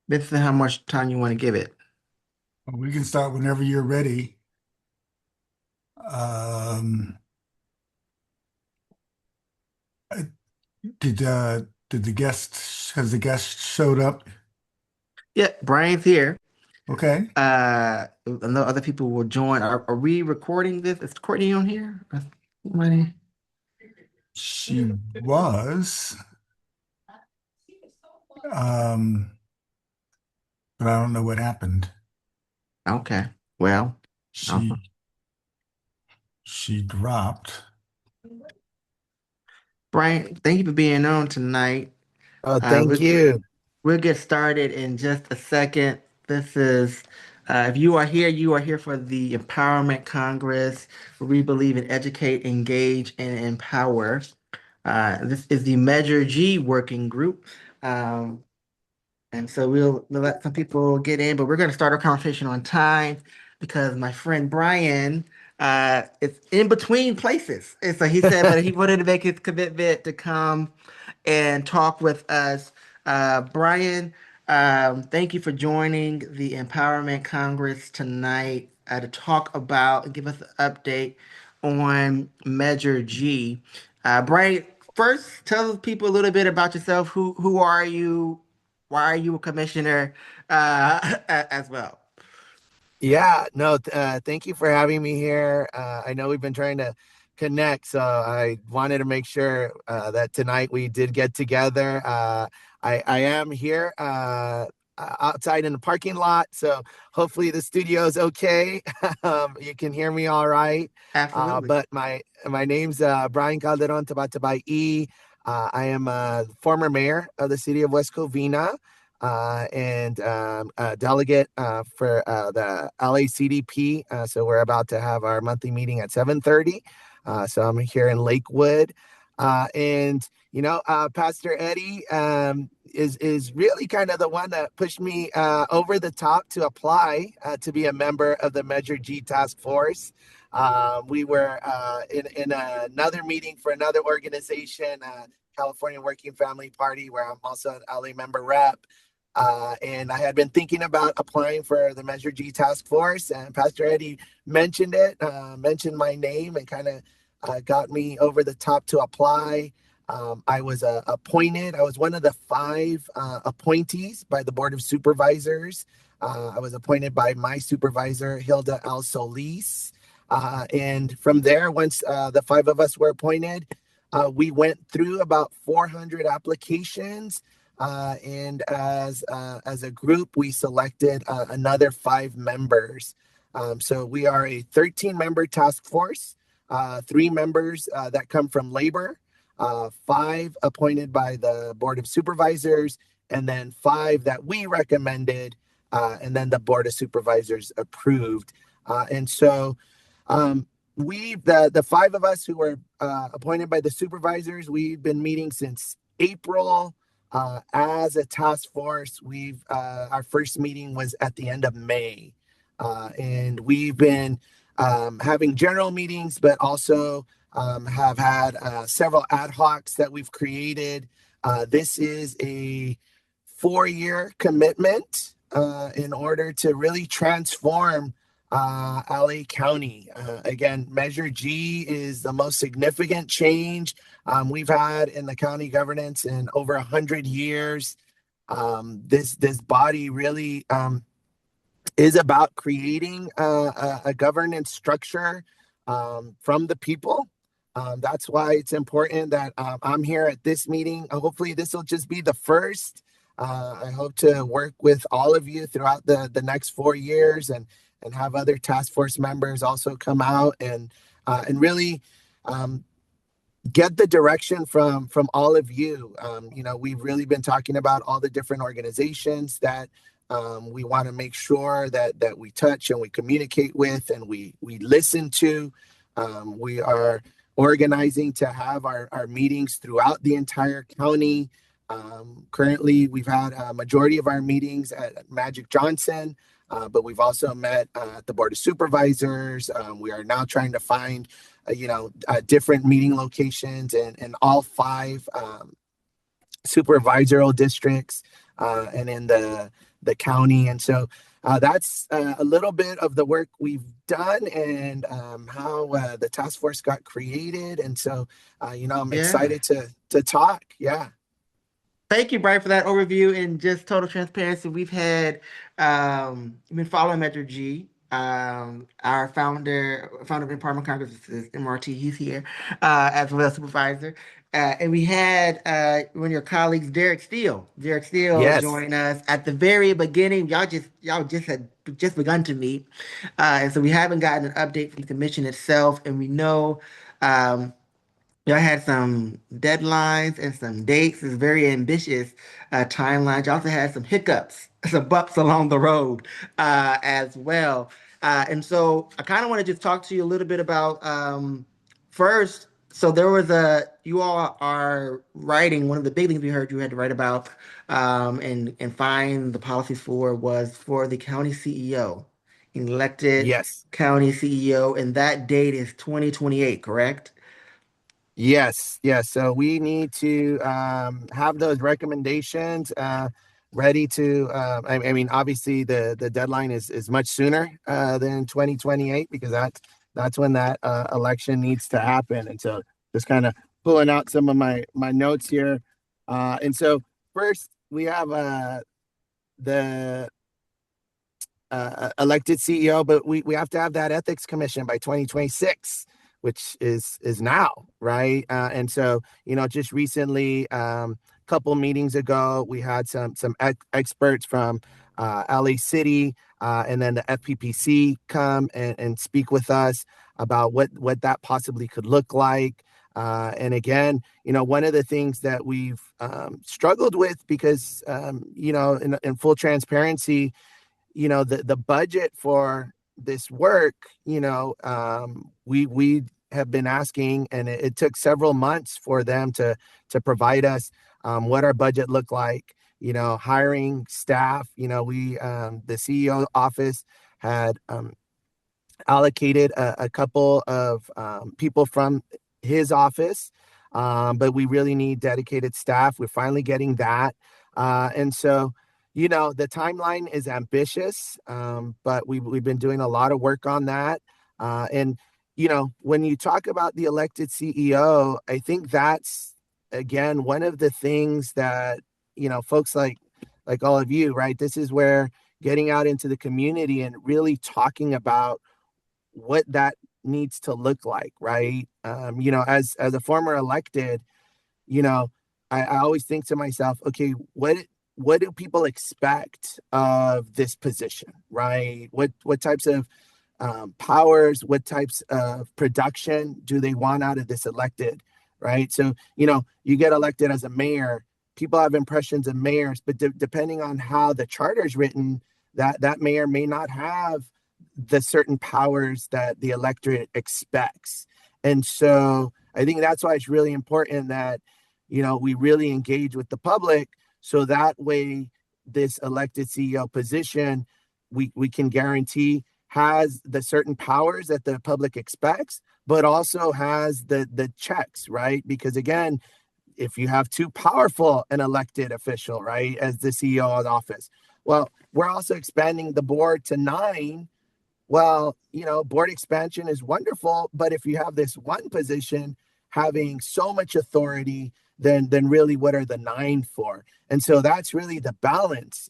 This is how much time you want to give it. Well, we can start whenever you're ready. Um, uh, did the guest has the guest showed up? Yeah, Brian's here. Okay. I know other people will join. Are we recording this? Is Courtney on here? Somebody? She was, um, but I don't know what happened. Okay. Well, I'll- She she dropped. Brian, thank you for being on tonight. Oh, Uh, thank we, you. we'll get started in just a second. This is, if you are here for the Empowerment Congress, where we believe in educate, engage, and empower. This is the Measure G working group. Um, And so we'll let some people get in, but we're going to start our conversation on time because my friend Brian is in between places. And so he said, but he wanted to make his commitment to come and talk with us. Brian, thank you for joining the Empowerment Congress tonight to talk about and give us an update on Measure G. Brian, first tell people a little bit about yourself. Who are you? Why are you a commissioner as well? Yeah, no, thank you for having me here. I know we've been trying to connect, so I wanted to make sure that tonight we did get together. I am here outside in the parking lot, so hopefully the studio is okay. You can hear me all right. Absolutely. But my name's Brian Calderon Tabatabai. I am a former mayor of the city of West Covina. And a delegate for the LACDP. So we're about to have our monthly meeting at 7:30. So I'm here in Lakewood. And Pastor Eddie is really kind of the one that pushed me over the top to apply to be a member of the Measure G Task Force. We were in another meeting for another organization, California Working Family Party, where I'm also an LA member rep. And I had been thinking about applying for the Measure G Task Force, and Pastor Eddie mentioned it, mentioned my name, and kind of got me over the top to apply. I was appointed. I was one of the five appointees by the Board of Supervisors. I was appointed by my supervisor, Hilda Al Solis. And from there, once the five of us were appointed, we went through about 400 applications. And as a group, we selected another five members. So we are a 13-member task force, three members that come from labor, five appointed by the Board of Supervisors, and then five that we recommended, and then the Board of Supervisors approved. And so the five of us who were appointed by the supervisors, we've been meeting since April. As a task force, we've our first meeting was at the end of May, and we've been having general meetings, but also have had several ad hocs that we've created. This is a 4-year commitment in order to really transform LA County. Again, Measure G is the most significant change we've had in the county governance in over 100 years. This body really is about creating a governance structure from the people. That's why it's important that I'm here at this meeting. Hopefully, this will just be the first. I hope to work with all of you throughout the next 4 years and have other task force members also come out and really um, get the direction from all of you. We've really been talking about all the different organizations that we want to make sure that we touch and we communicate with and we listen to. We are organizing to have our meetings throughout the entire county. Currently, we've had a majority of our meetings at Magic Johnson, but we've also met at the Board of Supervisors. We are now trying to find different meeting locations in all five supervisorial districts and in the county. And so that's a little bit of the work we've done and how the task force got created. And so, I'm Yeah. excited to talk. Yeah. Thank you, Brian, for that overview. And just total transparency, we've been following Metro G. Our founder of Empowerment Congress is MRT. He's here as well as supervisor. And we had one of your colleagues, Derek Steele. Derek Steele Yes. joined us at the very beginning. Y'all just had just begun to meet, and so we haven't gotten an update from the commission itself. And we know. Um, Y'all had some deadlines and some dates. It's very ambitious timeline. You also had some hiccups, some bumps along the road as well. And so I kind of want to just talk to you a little bit about first. So you all are writing, one of the big things we heard you had to write about and find the policies for was for the county CEO, elected Yes. county CEO, and that date is 2028, correct? Yes, yes. So we need to have those recommendations ready to. I mean, obviously, the deadline is much sooner than 2028 because that's when that election needs to happen. And so, just kind of pulling out some of my notes here. And so, first we have the elected CEO, but we have to have that ethics commission by 2026, which is now, right? And so, just recently, couple meetings ago, we had some experts from LA City and then the FPPC come and speak with us about what that possibly could look like. And again, one of the things that we've struggled with because, in full transparency, the budget for this work, we have been asking, and it took several months for them to provide us what our budget looked like. Hiring staff. We the CEO office had allocated a couple of people from his office, but we really need dedicated staff. We're finally getting that, and so the timeline is ambitious, but we've been doing a lot of work on that. And when you talk about the elected CEO, I think that's again one of the things that folks like all of you, right? This is where getting out into the community and really talking about what that needs to look like, right? As a former elected, you know, I always think to myself, okay, what do people expect of this position, right? What types of powers, what types of production do they want out of this elected, right? So, you get elected as a mayor, people have impressions of mayors, but depending on how the charter is written, that mayor may not have the certain powers that the electorate expects. And so I think that's why it's really important that, we really engage with the public so that way this elected CEO position, we can guarantee has the certain powers that the public expects, but also has the checks, right? Because again, if you have too powerful an elected official, right, as the CEO of the office, well, we're also expanding the board to 9. Well, board expansion is wonderful, but if you have this one position having so much authority, then really what are the 9 for? And so that's really the balance,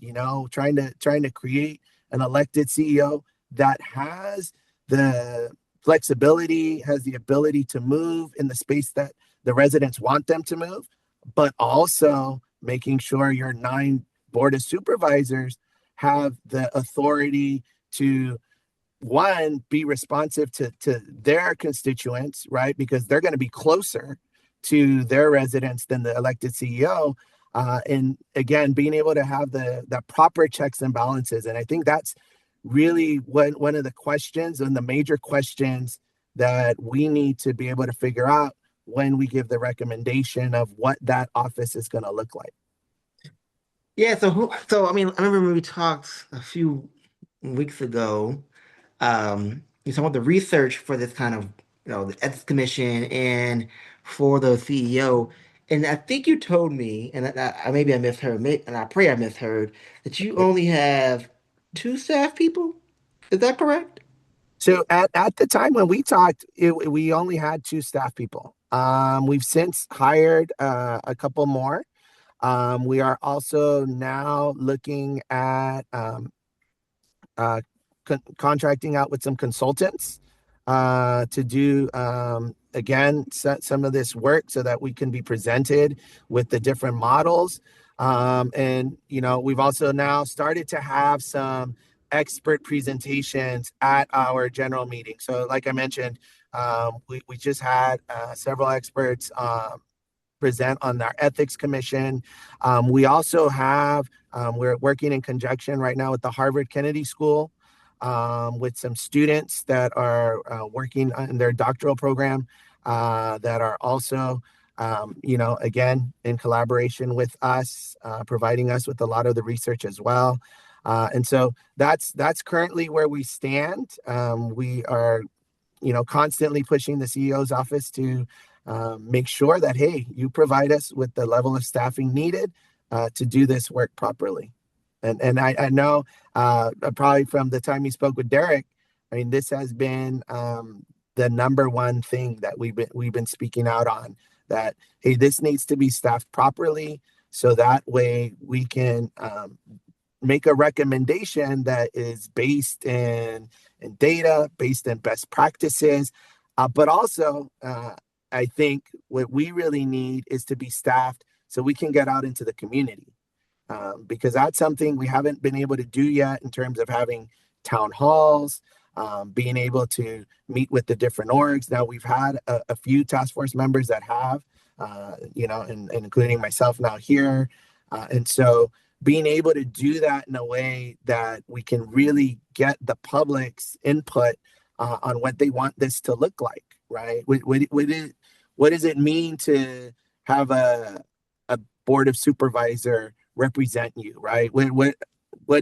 trying to create an elected CEO that has the flexibility, has the ability to move in the space that the residents want them to move, but also making sure your 9 board of supervisors have the authority to one, be responsive to their constituents, right? Because they're going to be closer to their residents than the elected CEO. And again, being able to have the proper checks and balances. And I think that's really one of the questions and the major questions that we need to be able to figure out when we give the recommendation of what that office is going to look like. Yeah, so I mean, I remember when we talked a few weeks ago, some of the research for this kind of, the ethics commission and for the CEO. And I think you told me, and maybe I misheard, and I pray I misheard, that you only have two staff people. Is that correct? So at the time when we talked, we only had two staff people. We've since hired a couple more. We are also now looking at uh, contracting out with some consultants to do again some of this work so that we can be presented with the different models. And we've also now started to have some expert presentations at our general meeting. So, like I mentioned, we just had several experts present on our ethics commission. We also have, we're working in conjunction right now with the Harvard Kennedy School with some students that are working in their doctoral program that are also, again, in collaboration with us, providing us with a lot of the research as well. And so that's currently where we stand. We are constantly pushing the CEO's office to make sure that, hey, you provide us with the level of staffing needed to do this work properly. And I know probably from the time you spoke with Derek, I mean, this has been the number one thing that we've been speaking out on, that, hey, this needs to be staffed properly so that way we can make a recommendation that is based in data, based in best practices. But also, I think what we really need is to be staffed so we can get out into the community. Because that's something we haven't been able to do yet in terms of having town halls, being able to meet with the different orgs. Now, we've had a few task force members that have, and including myself now here. And so being able to do that in a way that we can really get the public's input on what they want this to look like, right? What does it mean to have a board of supervisor represent you, right? What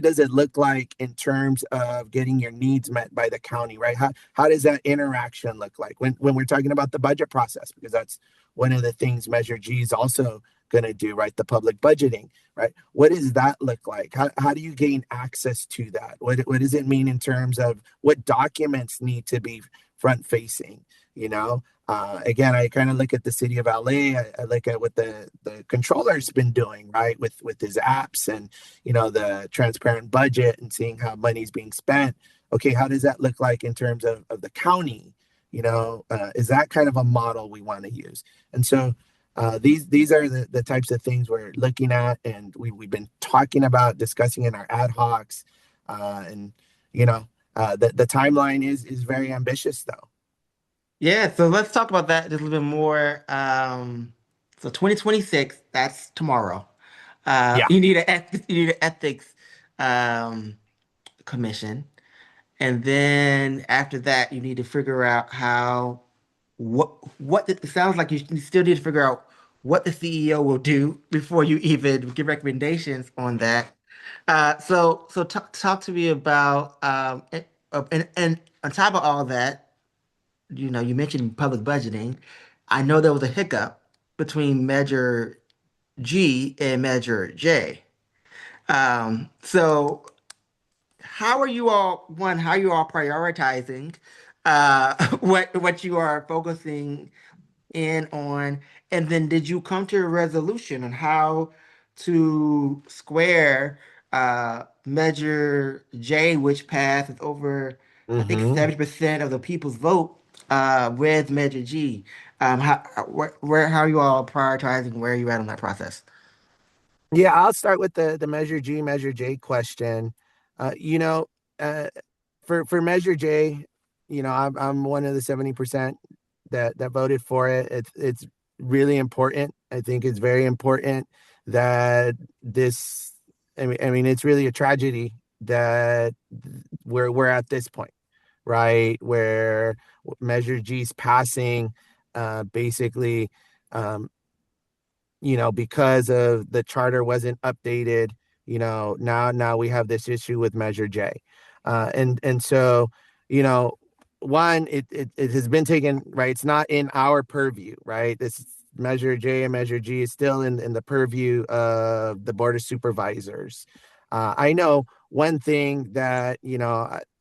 does it look like in terms of getting your needs met by the county, right? How does that interaction look like when we're talking about the budget process? Because that's one of the things Measure G is also going to do, right? The public budgeting, right? What does that look like? How do you gain access to that? What does it mean in terms of what documents need to be front facing, again, I kind of look at the city of LA. I look at what the controller's been doing, right, with his apps and the transparent budget and seeing how money's being spent. Okay, how does that look like in terms of the county? Is that kind of a model we want to use? And so these are the types of things we're looking at, and we've been talking about, discussing in our ad hocs, and the timeline is very ambitious, though. Yeah, so let's talk about that just a little bit more. So 2026, that's tomorrow. Yeah. You need an ethics um, commission. And then after that, you need to figure out it sounds like you still need to figure out what the CEO will do before you even give recommendations on that. So talk to me about and on top of all that, you mentioned public budgeting. I know there was a hiccup between Measure G and Measure J. So how are you all prioritizing what you are focusing in on? And then did you come to a resolution on how to square Measure J, which passed with over, I think, Hmm. 70% of the people's vote, with Measure G? How are you all prioritizing? Where are you at on that process? Yeah, I'll start with the Measure G, Measure J question. Uh, you know, uh, for Measure J, I'm one of the 70% that voted for it. It's really important. I think it's very important that this. I mean, it's really a tragedy that we're at this point, right? Where Measure G's passing, basically. Um, because of the charter wasn't updated, now we have this issue with Measure J. And so, you know, one, it has been taken, right? It's not in our purview, right? Measure J and Measure G is still in the purview of the Board of Supervisors. I know one thing that,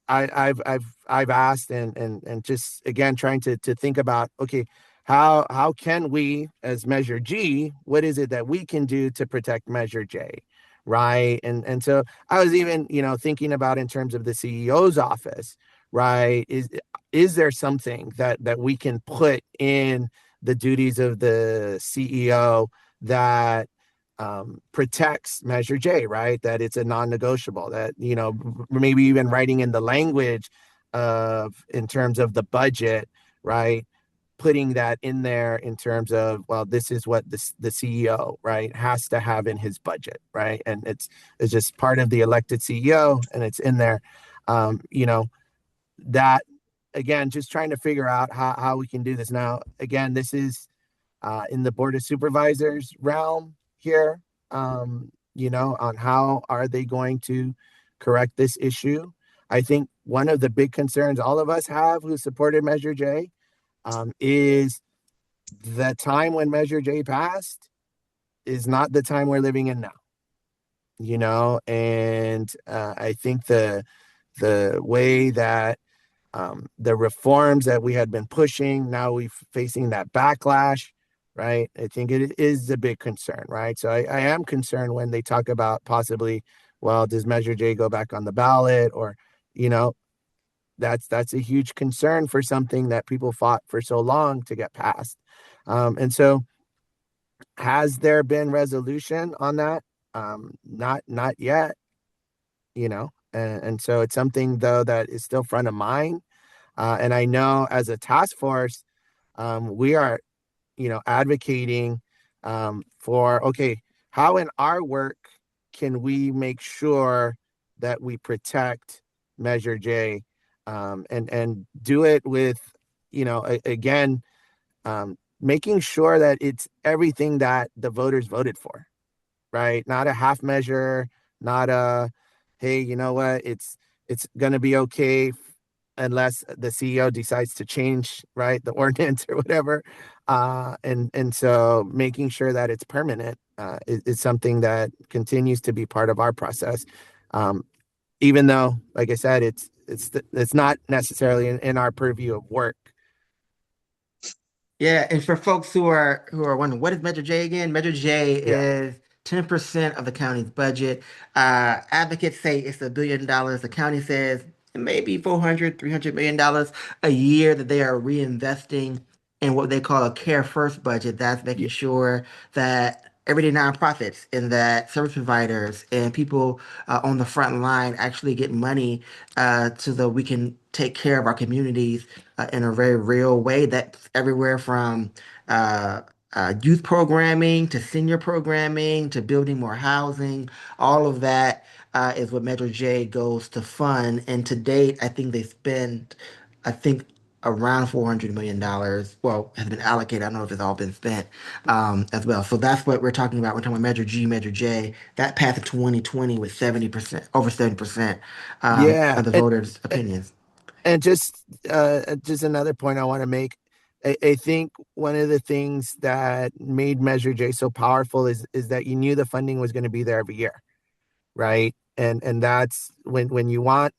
I've asked and just again trying to think about, okay, how can we as Measure G, what is it that we can do to protect Measure J? Right. And so I was even, thinking about in terms of the CEO's office, right? Is there something that we can put in the duties of the CEO that protects Measure J, right? That it's a non-negotiable, that, maybe even writing in the language of in terms of the budget, right? Putting that in there in terms of, well, this is what the CEO, right, has to have in his budget, right? And it's just part of the elected CEO and it's in there. That again, just trying to figure out how we can do this. Now, again, this is in the Board of Supervisors realm here, on how are they going to correct this issue. I think one of the big concerns all of us have who supported Measure J is the time when Measure J passed is not the time we're living in now, and I think the way that the reforms that we had been pushing, now we're facing that backlash, right? I think it is a big concern, right? So I am concerned when they talk about possibly, well, does Measure J go back on the ballot? Or, that's a huge concern for something that people fought for so long to get passed. And so has there been resolution on that? Not yet, and so it's something though that is still front of mind. And I know as a task force, we are, advocating for, okay, how in our work can we make sure that we protect Measure J, and do it with, again, making sure that it's everything that the voters voted for, right? Not a half measure, not a, hey, you know what, it's going to be okay unless the CEO decides to change, right, the ordinance or whatever. And so making sure that it's permanent is something that continues to be part of our process. Even though, like I said, it's not necessarily in our purview of work. Yeah, and for folks who are wondering, what is Measure J again? Measure J Yeah. is 10% of the county's budget. Advocates say it's $1 billion. The county says it may be 400, $300 million a year that they are reinvesting in what they call a Care First budget. That's making Yeah. sure that everyday nonprofits and that service providers and people on the front line actually get money so that we can take care of our communities in a very real way. That's everywhere from uh, youth programming to senior programming to building more housing. All of that is what Metro J goes to fund. And to date, I think they spend, I think, around $400 million. Well, has been allocated. I don't know if it's all been spent as well. So that's what we're talking about. We're talking about Measure G, Measure J. That passed in 2020 with 70%, over 70% Yeah. of the voters' opinions. And just another point I want to make. I think one of the things that made Measure J so powerful is that you knew the funding was going to be there every year, right? And that's when you want,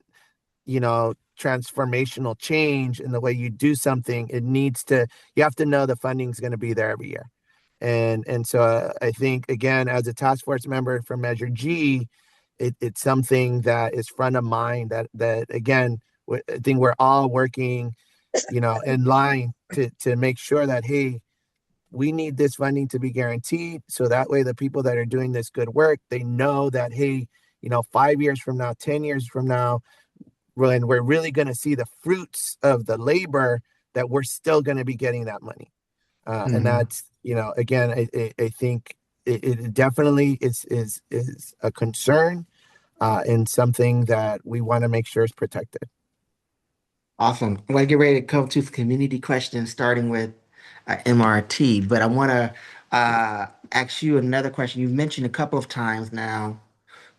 transformational change in the way you do something, you have to know the funding is going to be there every year. And so I think again, as a task force member for Measure G, it's something that is front of mind, that again, I think we're all working, in line to make sure that, hey, we need this funding to be guaranteed. So that way the people that are doing this good work, they know that, hey, 5 years from now, 10 years from now, when we're really going to see the fruits of the labor, that we're still going to be getting that money. And Mhm. that's, again, I think it definitely is a concern, and something that we want to make sure is protected. Awesome. I'm going to get ready to come to some community questions, starting with MRT. But I want to ask you another question. You've mentioned a couple of times now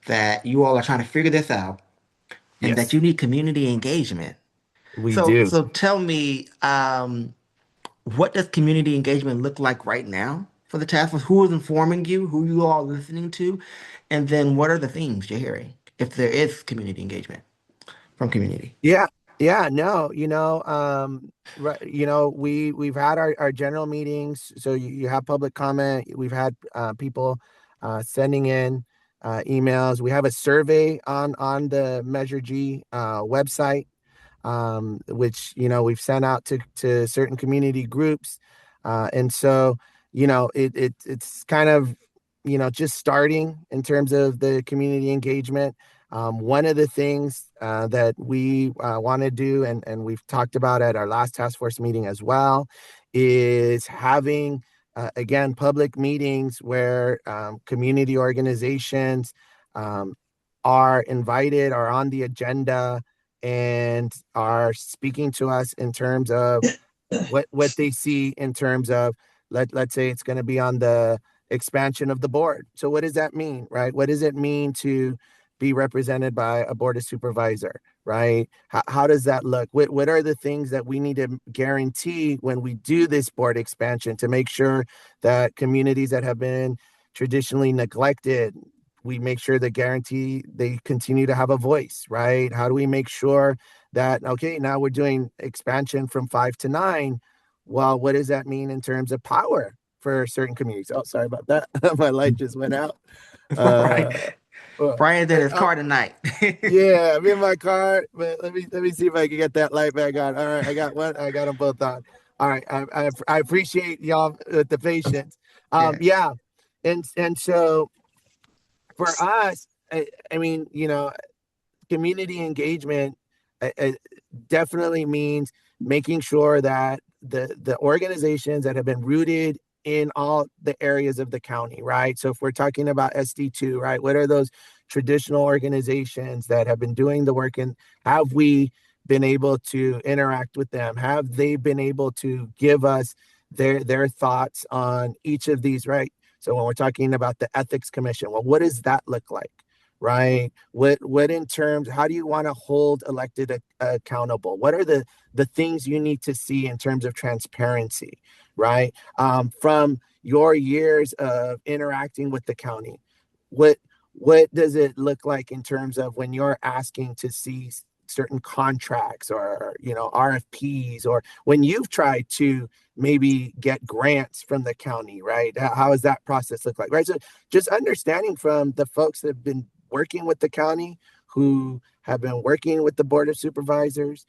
that you all are trying to figure this out and that Yes, you need community engagement. we So, do. so tell me, what does community engagement look like right now for the task force? Who is informing you? Who you all listening to? And then what are the themes you're hearing if there is community engagement from community? Yeah, yeah, no, right, we've had our general meetings, so you have public comment. We've had people sending in emails. We have a survey on the Measure G website, which we've sent out to certain community groups, and so it's kind of just starting in terms of the community engagement. One of the things that we want to do, and we've talked about at our last task force meeting as well, is having again public meetings where community organizations are invited, are on the agenda, and are speaking to us in terms of what they see in terms of let's say it's going to be on the expansion of the board. So what does that mean, right? What does it mean to be represented by a board of supervisor, right? How does that look? What are the things that we need to guarantee when we do this board expansion to make sure that communities that have been traditionally neglected, we make sure that guarantee they continue to have a voice, right? How do we make sure that, okay, now we're doing expansion from 5 to 9? Well, what does that mean in terms of power for certain communities? Oh, sorry about that. My light just went out. Right. Uh, well, Brian's in his car tonight. yeah, I'm in my car, but let me see if I can get that light back on. All right, I got one. I got them both on. All right, I appreciate y'all with the patience. Yeah. Yeah, and so for us, I mean, community engagement definitely means making sure that the organizations that have been rooted in all the areas of the county, right? So if we're talking about SD2, right, what are those traditional organizations that have been doing the work, and have we been able to interact with them? Have they been able to give us their thoughts on each of these, right? So when we're talking about the ethics commission, well, what does that look like? Right? What in terms, how do you want to hold elected accountable? What are the things you need to see in terms of transparency, right? From your years of interacting with the county, what what does it look like in terms of when you're asking to see certain contracts or RFPs, or when you've tried to maybe get grants from the county, right? How does that process look like, right? So just understanding from the folks that have been working with the county, who have been working with the board of supervisors,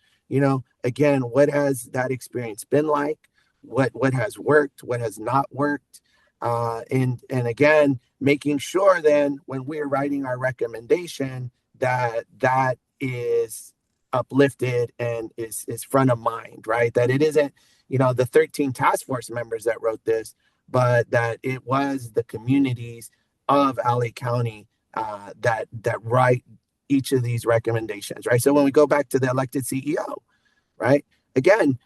again, what has that experience been like? What has worked? What has not worked? And again, making sure then when we're writing our recommendation that is uplifted and is front of mind, right? That it isn't, the 13 task force members that wrote this, but that it was the communities of LA County that write each of these recommendations, right? So when we go back to the elected CEO, right? Again,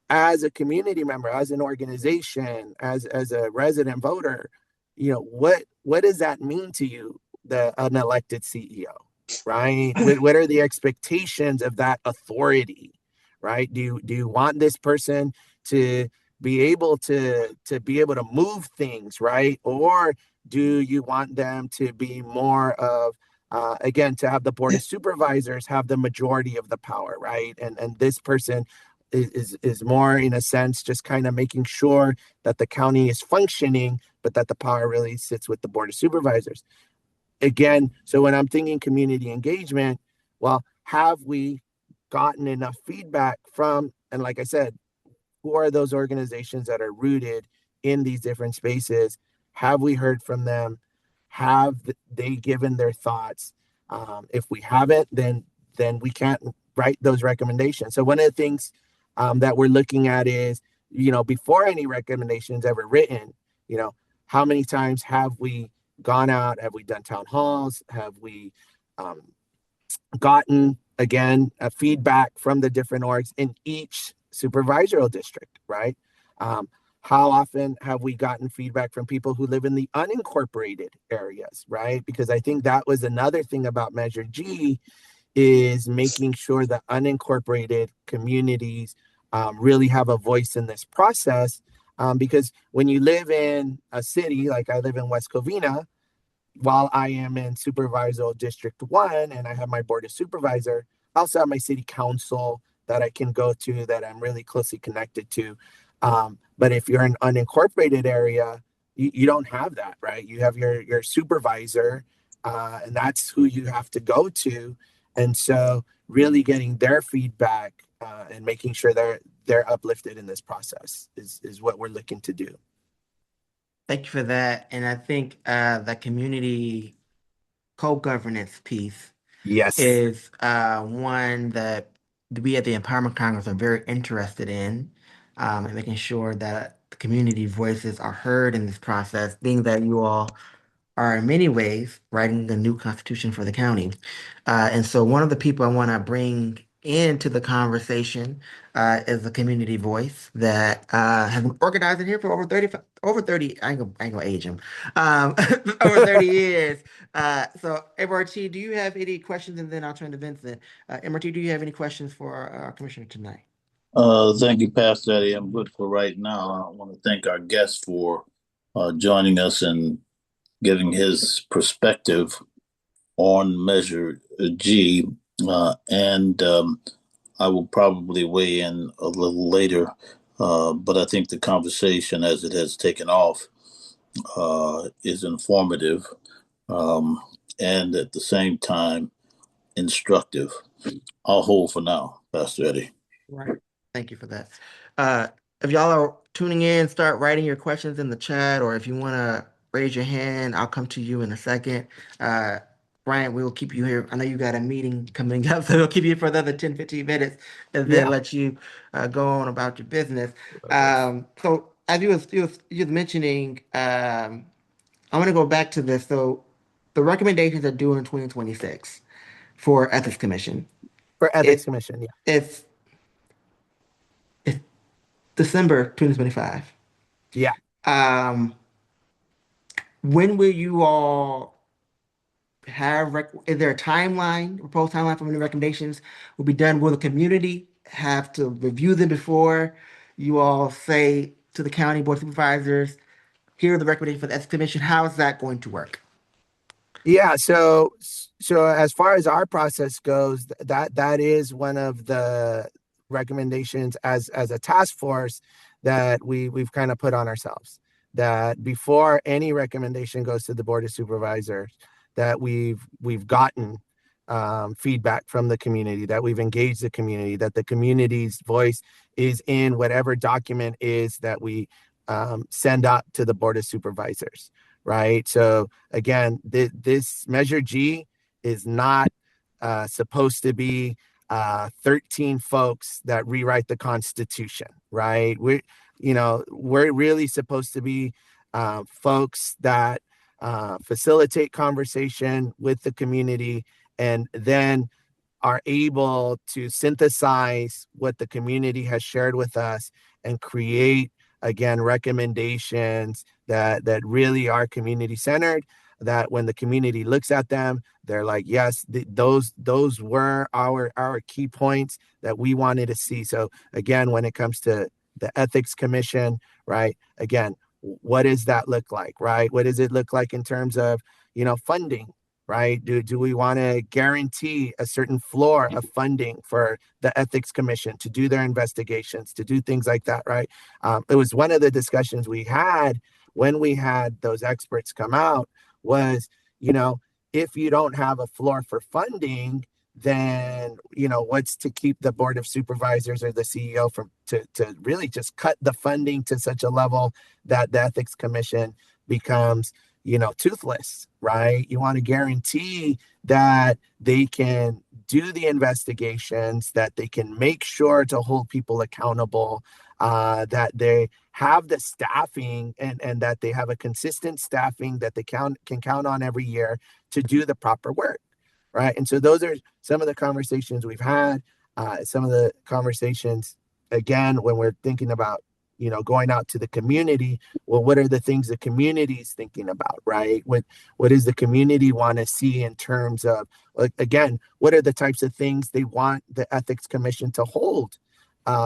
as a community member, as an organization, as a resident voter, what does that mean to you, an elected CEO, right? What are the expectations of that authority, right? Do you want this person to be able to move things, right? Or do you want them to be more of again, to have the board of supervisors have the majority of the power, right? And this person is more, in a sense, just kind of making sure that the county is functioning, but that the power really sits with the board of supervisors. Again, so when I'm thinking community engagement, well, have we gotten enough feedback from, and like I said, who are those organizations that are rooted in these different spaces? Have we heard from them? Have they given their thoughts? If we haven't, then we can't write those recommendations. So one of the things that we're looking at is, before any recommendations ever written, how many times have we gone out? Have we done town halls? Have we gotten, again, a feedback from the different orgs in each supervisory district, right? How often have we gotten feedback from people who live in the unincorporated areas, right? Because I think that was another thing about Measure G, is making sure that unincorporated communities really have a voice in this process. Because when you live in a city, like I live in West Covina, while I am in Supervisor District 1 and I have my board of supervisor, I also have my city council that I can go to that I'm really closely connected to. But if you're an unincorporated area, you don't have that, right? You have your supervisor, and that's who you have to go to. And so really getting their feedback and making sure they're uplifted in this process is what we're looking to do. Thank you for that. And I think the community co-governance piece Yes. is one that we at the Empowerment Congress are very interested in, and making sure that the community voices are heard in this process, being that you all are in many ways writing the new constitution for the county. And so one of the people I want to bring into the conversation is a community voice that has been organizing here for over 30, I ain't gonna age him, over 30 years. So MRT, do you have any questions? And then I'll turn to Vincent. MRT, do you have any questions for our commissioner tonight? Thank you, Pastor Eddie. I'm good for right now. I want to thank our guest for joining us and giving his perspective on Measure G. And I will probably weigh in a little later, but I think the conversation as it has taken off is informative and at the same time instructive. I'll hold for now, Pastor Eddie. Right. Thank you for that. Uh, if y'all are tuning in, start writing your questions in the chat, or if you want to raise your hand, I'll come to you in a second. Brian, we'll keep you here. I know you got a meeting coming up, so we'll keep you for another 10, 15 minutes and then Yeah. let you go on about your business. So as you was mentioning, I want to go back to this. So the recommendations are due in 2026 for Ethics Commission. For Ethics It, Commission, yeah. it's December 2025. Yeah. Um, when will you all have, is there a timeline, proposed timeline for when the recommendations will be done? Will the community have to review them before you all say to the county board of supervisors, here are the recommendations for the ethics commission? How is that going to work? Yeah, so as far as our process goes, that is one of the recommendations as a task force that we've kind of put on ourselves. That before any recommendation goes to the board of supervisors, that we've gotten feedback from the community, that we've engaged the community, that the community's voice is in whatever document is that we send up to the board of supervisors. Right. So again, this Measure G is not supposed to be 13 folks that rewrite the Constitution. Right. We're really supposed to be folks that facilitate conversation with the community and then are able to synthesize what the community has shared with us and create again recommendations that really are community centered, that when the community looks at them, they're like, yes, those were our key points that we wanted to see. So again, when it comes to the ethics commission, right, again, what does that look like, right? What does it look like in terms of funding, right? Do we want to guarantee a certain floor of funding for the ethics commission to do their investigations, to do things like that, right? It was one of the discussions we had when we had those experts come out was, if you don't have a floor for funding, then, what's to keep the board of supervisors or the CEO from to really just cut the funding to such a level that the ethics commission becomes toothless, right? You want to guarantee that they can do the investigations, that they can make sure to hold people accountable, that they have the staffing and that they have a consistent staffing that they can count on every year to do the proper work, right? And so those are some of the conversations we've had, some of the conversations, again, when we're thinking about going out to the community. Well, what are the things the community is thinking about, right? What does the community want to see in terms of, again, what are the types of things they want the ethics commission to hold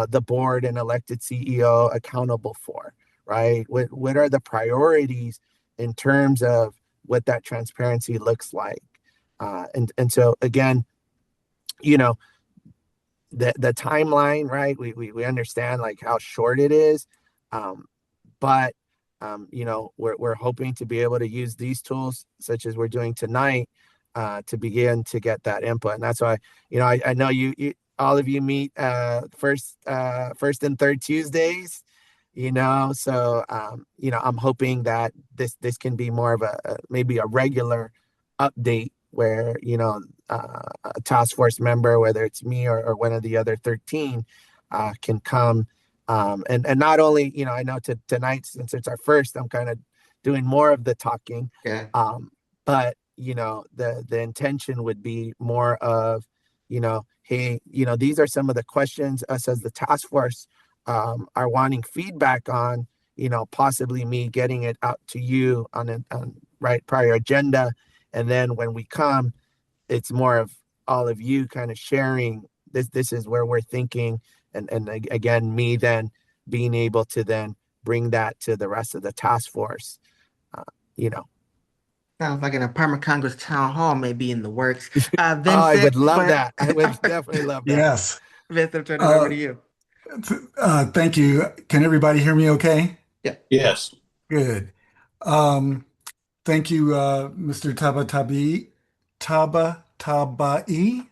the board and elected CEO accountable for, right? What are the priorities in terms of what that transparency looks like? And so again, you know, the timeline, right? We understand like how short it is, but you know, we're hoping to be able to use these tools, such as we're doing tonight, to begin to get that input. And that's why, you know, I know you all of you meet first and third Tuesdays, you know, so you know, I'm hoping that this can be more of a maybe a regular update where, you know, a task force member, whether it's me or one of the other 13, can come. And not only, you know, I know tonight, since it's our first, I'm kind of doing more of the talking. Yeah. But, you know, the intention would be more of, you know, hey, you know, these are some of the questions us as the task force are wanting feedback on, you know, possibly me getting it out to you on right prior agenda. And then when we come, it's more of all of you kind of sharing this is where we're thinking. And again, me then being able to then bring that to the rest of the task force, you know. Sounds like an apartment Congress town hall may be in the works. I Vincent, would love that. I would definitely love that. Yes. Vincent, turn it over to you. Thank you. Can everybody hear me okay? Yeah. Yes. Good. Thank you, Mr. Tabatabai.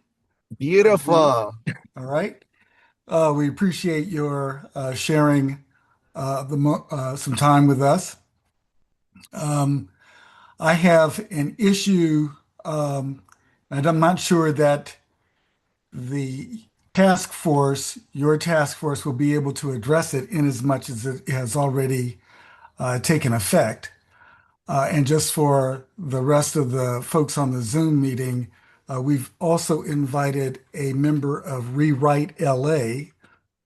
Beautiful. All right. We appreciate your sharing some time with us. I have an issue, and I'm not sure that the your task force will be able to address it in as much as it has already taken effect. And just for the rest of the folks on the Zoom meeting, we've also invited a member of Rewrite LA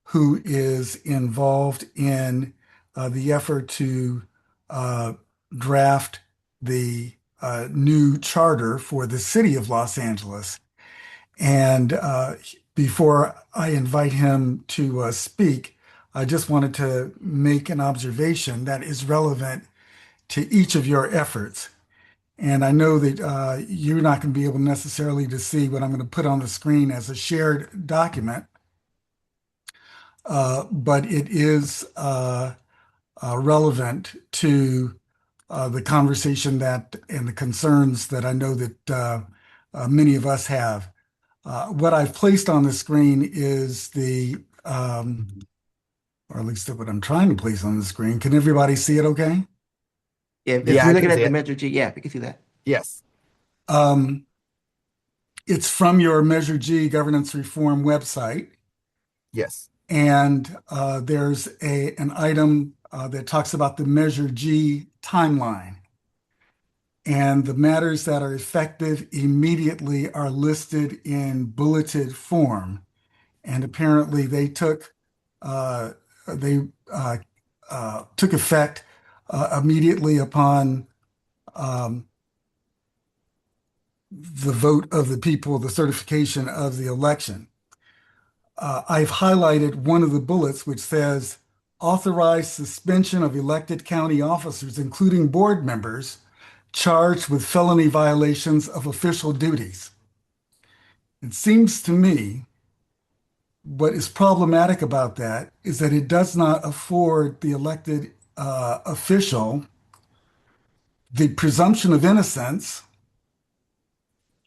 who is involved in the effort to draft the new charter for the city of Los Angeles. And before I invite him to speak, I just wanted to make an observation that is relevant to each of your efforts. And I know that you're not going to be able necessarily to see what I'm going to put on the screen as a shared document, but it is relevant to the conversation and the concerns that I know that many of us have. What I've placed on the screen is or at least what I'm trying to place on the screen. Can everybody see it okay? Yeah, if Yeah, you're I looking can at see the it. Measure G, yeah, we can see that. Yes. It's from your Measure G governance reform website. Yes. And there's an item that talks about the Measure G timeline. And the matters that are effective immediately are listed in bulleted form. And apparently they took effect immediately upon the vote of the people, the certification of the election. I've highlighted one of the bullets which says authorize suspension of elected county officers, including board members, charged with felony violations of official duties. It seems to me what is problematic about that is that it does not afford the elected official the presumption of innocence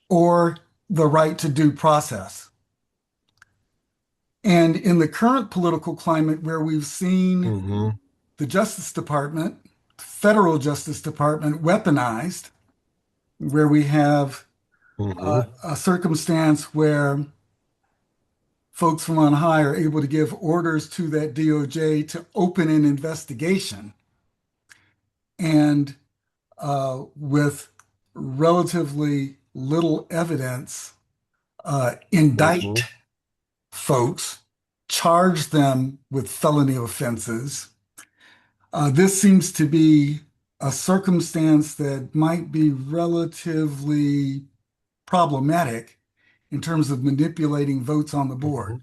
or the right to due process. And in the current political climate where we've seen the Justice Department, federal Justice Department weaponized, where we have a circumstance where folks from on high are able to give orders to that DOJ to open an investigation and with relatively little evidence, indict folks, charge them with felony offenses. This seems to be a circumstance that might be relatively problematic in terms of manipulating votes on the board.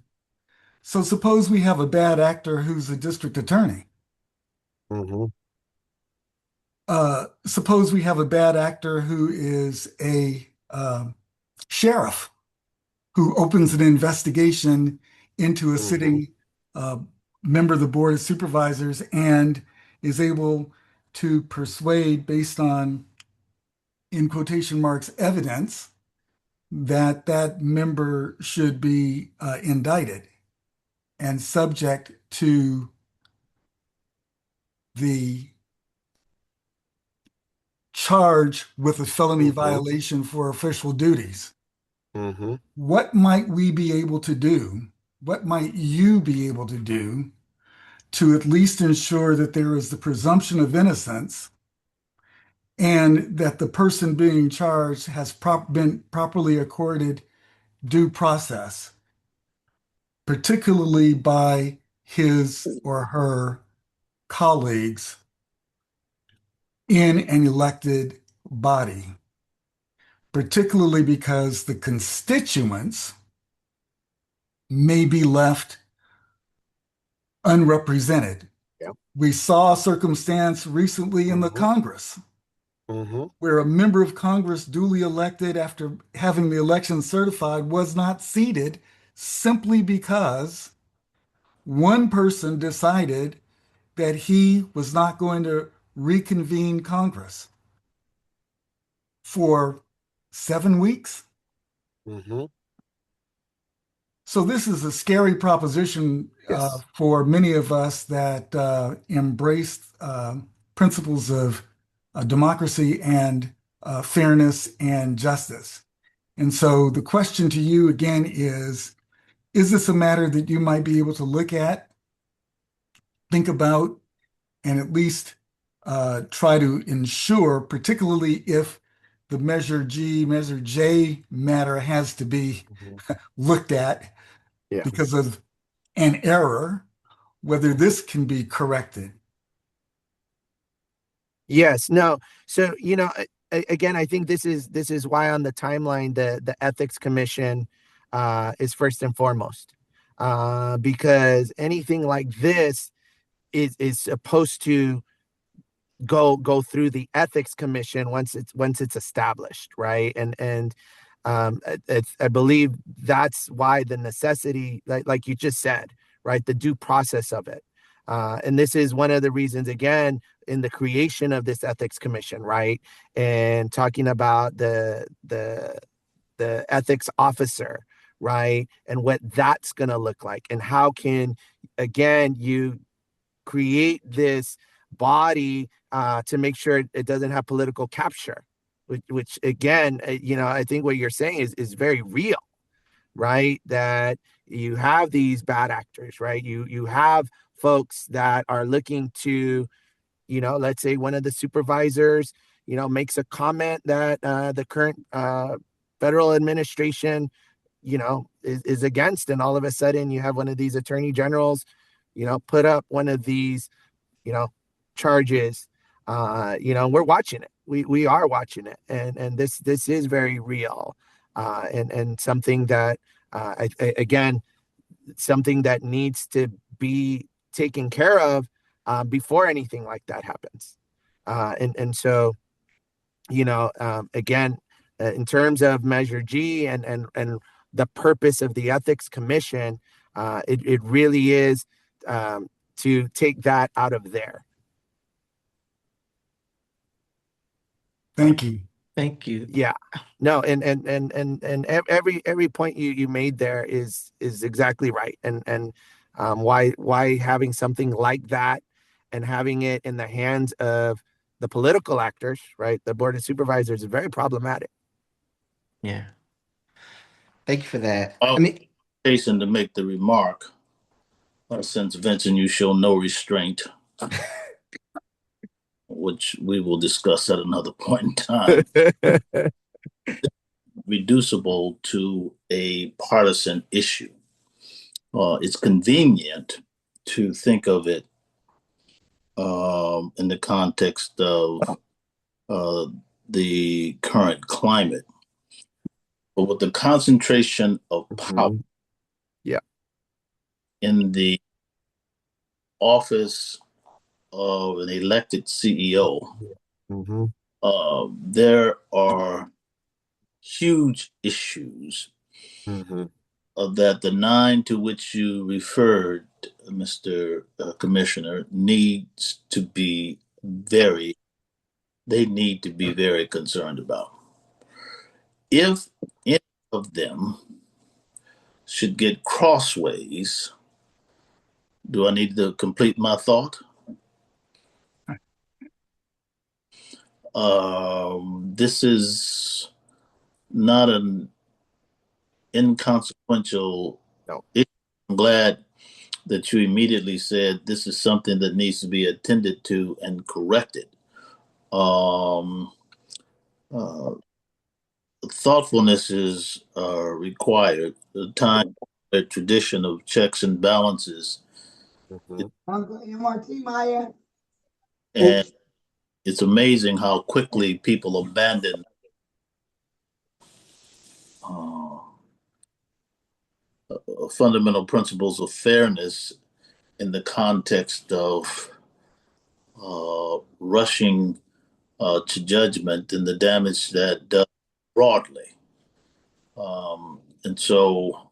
So suppose we have a bad actor who's a district attorney. Mm-hmm. Suppose we have a bad actor who is a sheriff who opens an investigation into a Mm-hmm. sitting uh, member of the Board of Supervisors and is able to persuade, based on, in quotation marks, evidence, that that member should be indicted and subject to the charge with a felony Mm-hmm. violation for official duties. Mm-hmm. What might we be able to do? What might you be able to do to at least ensure that there is the presumption of innocence and that the person being charged has been properly accorded due process, particularly by his or her colleagues in an elected body, particularly because the constituents may be left unrepresented. Yep. We saw a circumstance recently in the Mm-hmm. Congress Mm-hmm. where a member of Congress duly elected after having the election certified was not seated simply because one person decided that he was not going to reconvene Congress for 7 weeks. Mm-hmm. So this is a scary proposition Yes. for many of us that embrace principles of democracy and fairness and justice. And so the question to you again is this a matter that you might be able to look at, think about, and at least try to ensure, particularly if the Measure G, Measure J matter has to be Mm-hmm. looked at Yeah. because of an error, whether this can be corrected? Yes. No. So, again, I think this is why on the timeline the Ethics Commission is first and foremost. Because anything like this is supposed to go through the Ethics Commission once it's established, right? And I believe that's why the necessity, like you just said, right, the due process of it. And this is one of the reasons, again, in the creation of this Ethics Commission, right, and talking about the ethics officer, right, and what that's going to look like, and how can, again, you create this body to make sure it doesn't have political capture, which again, I think what you're saying is very real, right? That you have these bad actors, right? You have folks that are looking to, let's say one of the supervisors, makes a comment that the current federal administration, is against, and all of a sudden you have one of these attorney generals, put up one of these, charges. We're watching it. We are watching it, and this is very real, and something that again, something that needs to be taken care of before anything like that happens. And so, again, in terms of Measure G and the purpose of the Ethics Commission, it really is to take that out of there. Thank you. Thank you. Yeah, no, and every point you made there is exactly right, and why having something like that and having it in the hands of the political actors, right, the Board of Supervisors, is very problematic. Yeah. Thank you for that. Oh. I mean, Jason, to make the remark, since Vincent, you show no restraint, which we will discuss at another point in time, reducible to a partisan issue. It's convenient to think of it in the context of the current climate, but with the concentration of power Yeah. in the office of an elected CEO, Mm-hmm. there are huge issues Mm-hmm. that the 9 to which you referred, Mr. Commissioner, they need to be very concerned about. If any of them should get crossways, do I need to complete my thought? This is not an inconsequential No. issue. I'm glad that you immediately said this is something that needs to be attended to and corrected. Um, uh, Thoughtfulness is required. The time, a tradition of checks and balances, Mm-hmm. Uncle MRT Maya. and it's amazing how quickly people abandon uh, fundamental principles of fairness in the context of rushing to judgment and the damage that does broadly. And so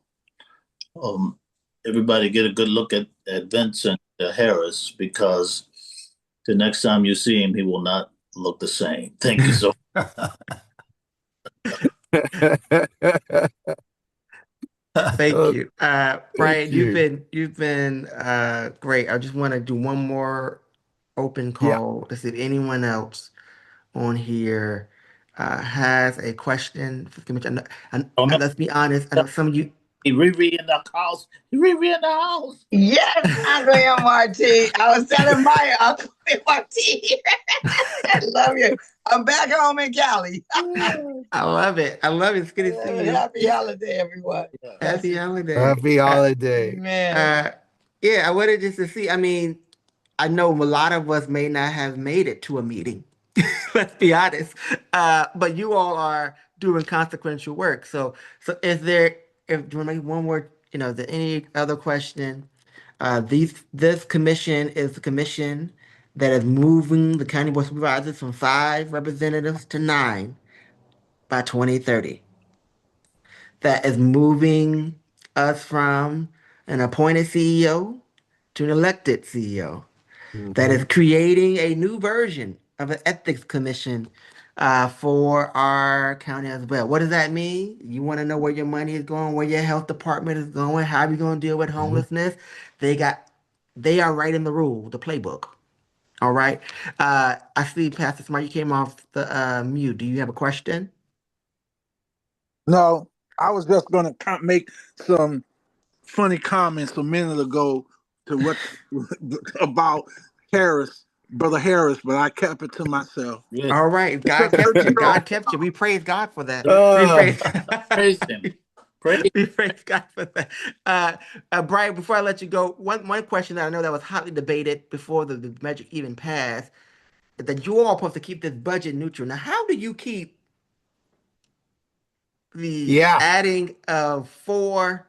um, everybody get a good look at Vincent Harris, because the next time you see him, he will not look the same. Thank you so Thank Oh, you. thank Brian, you. you've been great. I just want to do one more open Yeah. call to see if anyone else on here has a question for the commission. Oh, no. Let's be honest, I know some of you. Riri in the house. Riri in the house. Yes, Uncle MRT. I was telling Maya, Uncle MRT. I love you. I'm back home in Cali. I love it. I love it. It's good to see you. Happy holiday, everyone. Happy holiday. Happy holiday. Man. Yeah, I wanted just to see. I mean, I know a lot of us may not have made it to a meeting. Let's be honest. But you all are doing consequential work. So if do you want to make one more, is there any other question? This commission is the commission that is moving the county board of supervisors from 5 representatives to 9 by 2030. That is moving us from an appointed CEO to an elected CEO. That is Mm-hmm. creating a new version of an ethics commission for our county as well. What does that mean? You want to know where your money is going, where your health department is going, how are you going to deal with homelessness? They are writing the rule, the playbook. All right. I see Pastor Smart, you came off the mute. Do you have a question? No, I was just going to make some funny comments a minute ago to what about Harris, Brother Harris, but I kept it to myself. Yeah. All right. God kept you. God kept you. We praise God for that. We Uh, Praise him. Praise. we praise God for that. Brian, before I let you go, one question that I know that was hotly debated before the budget even passed, is that you all are supposed to keep this budget neutral. Now, how do you keep the yeah. adding of 4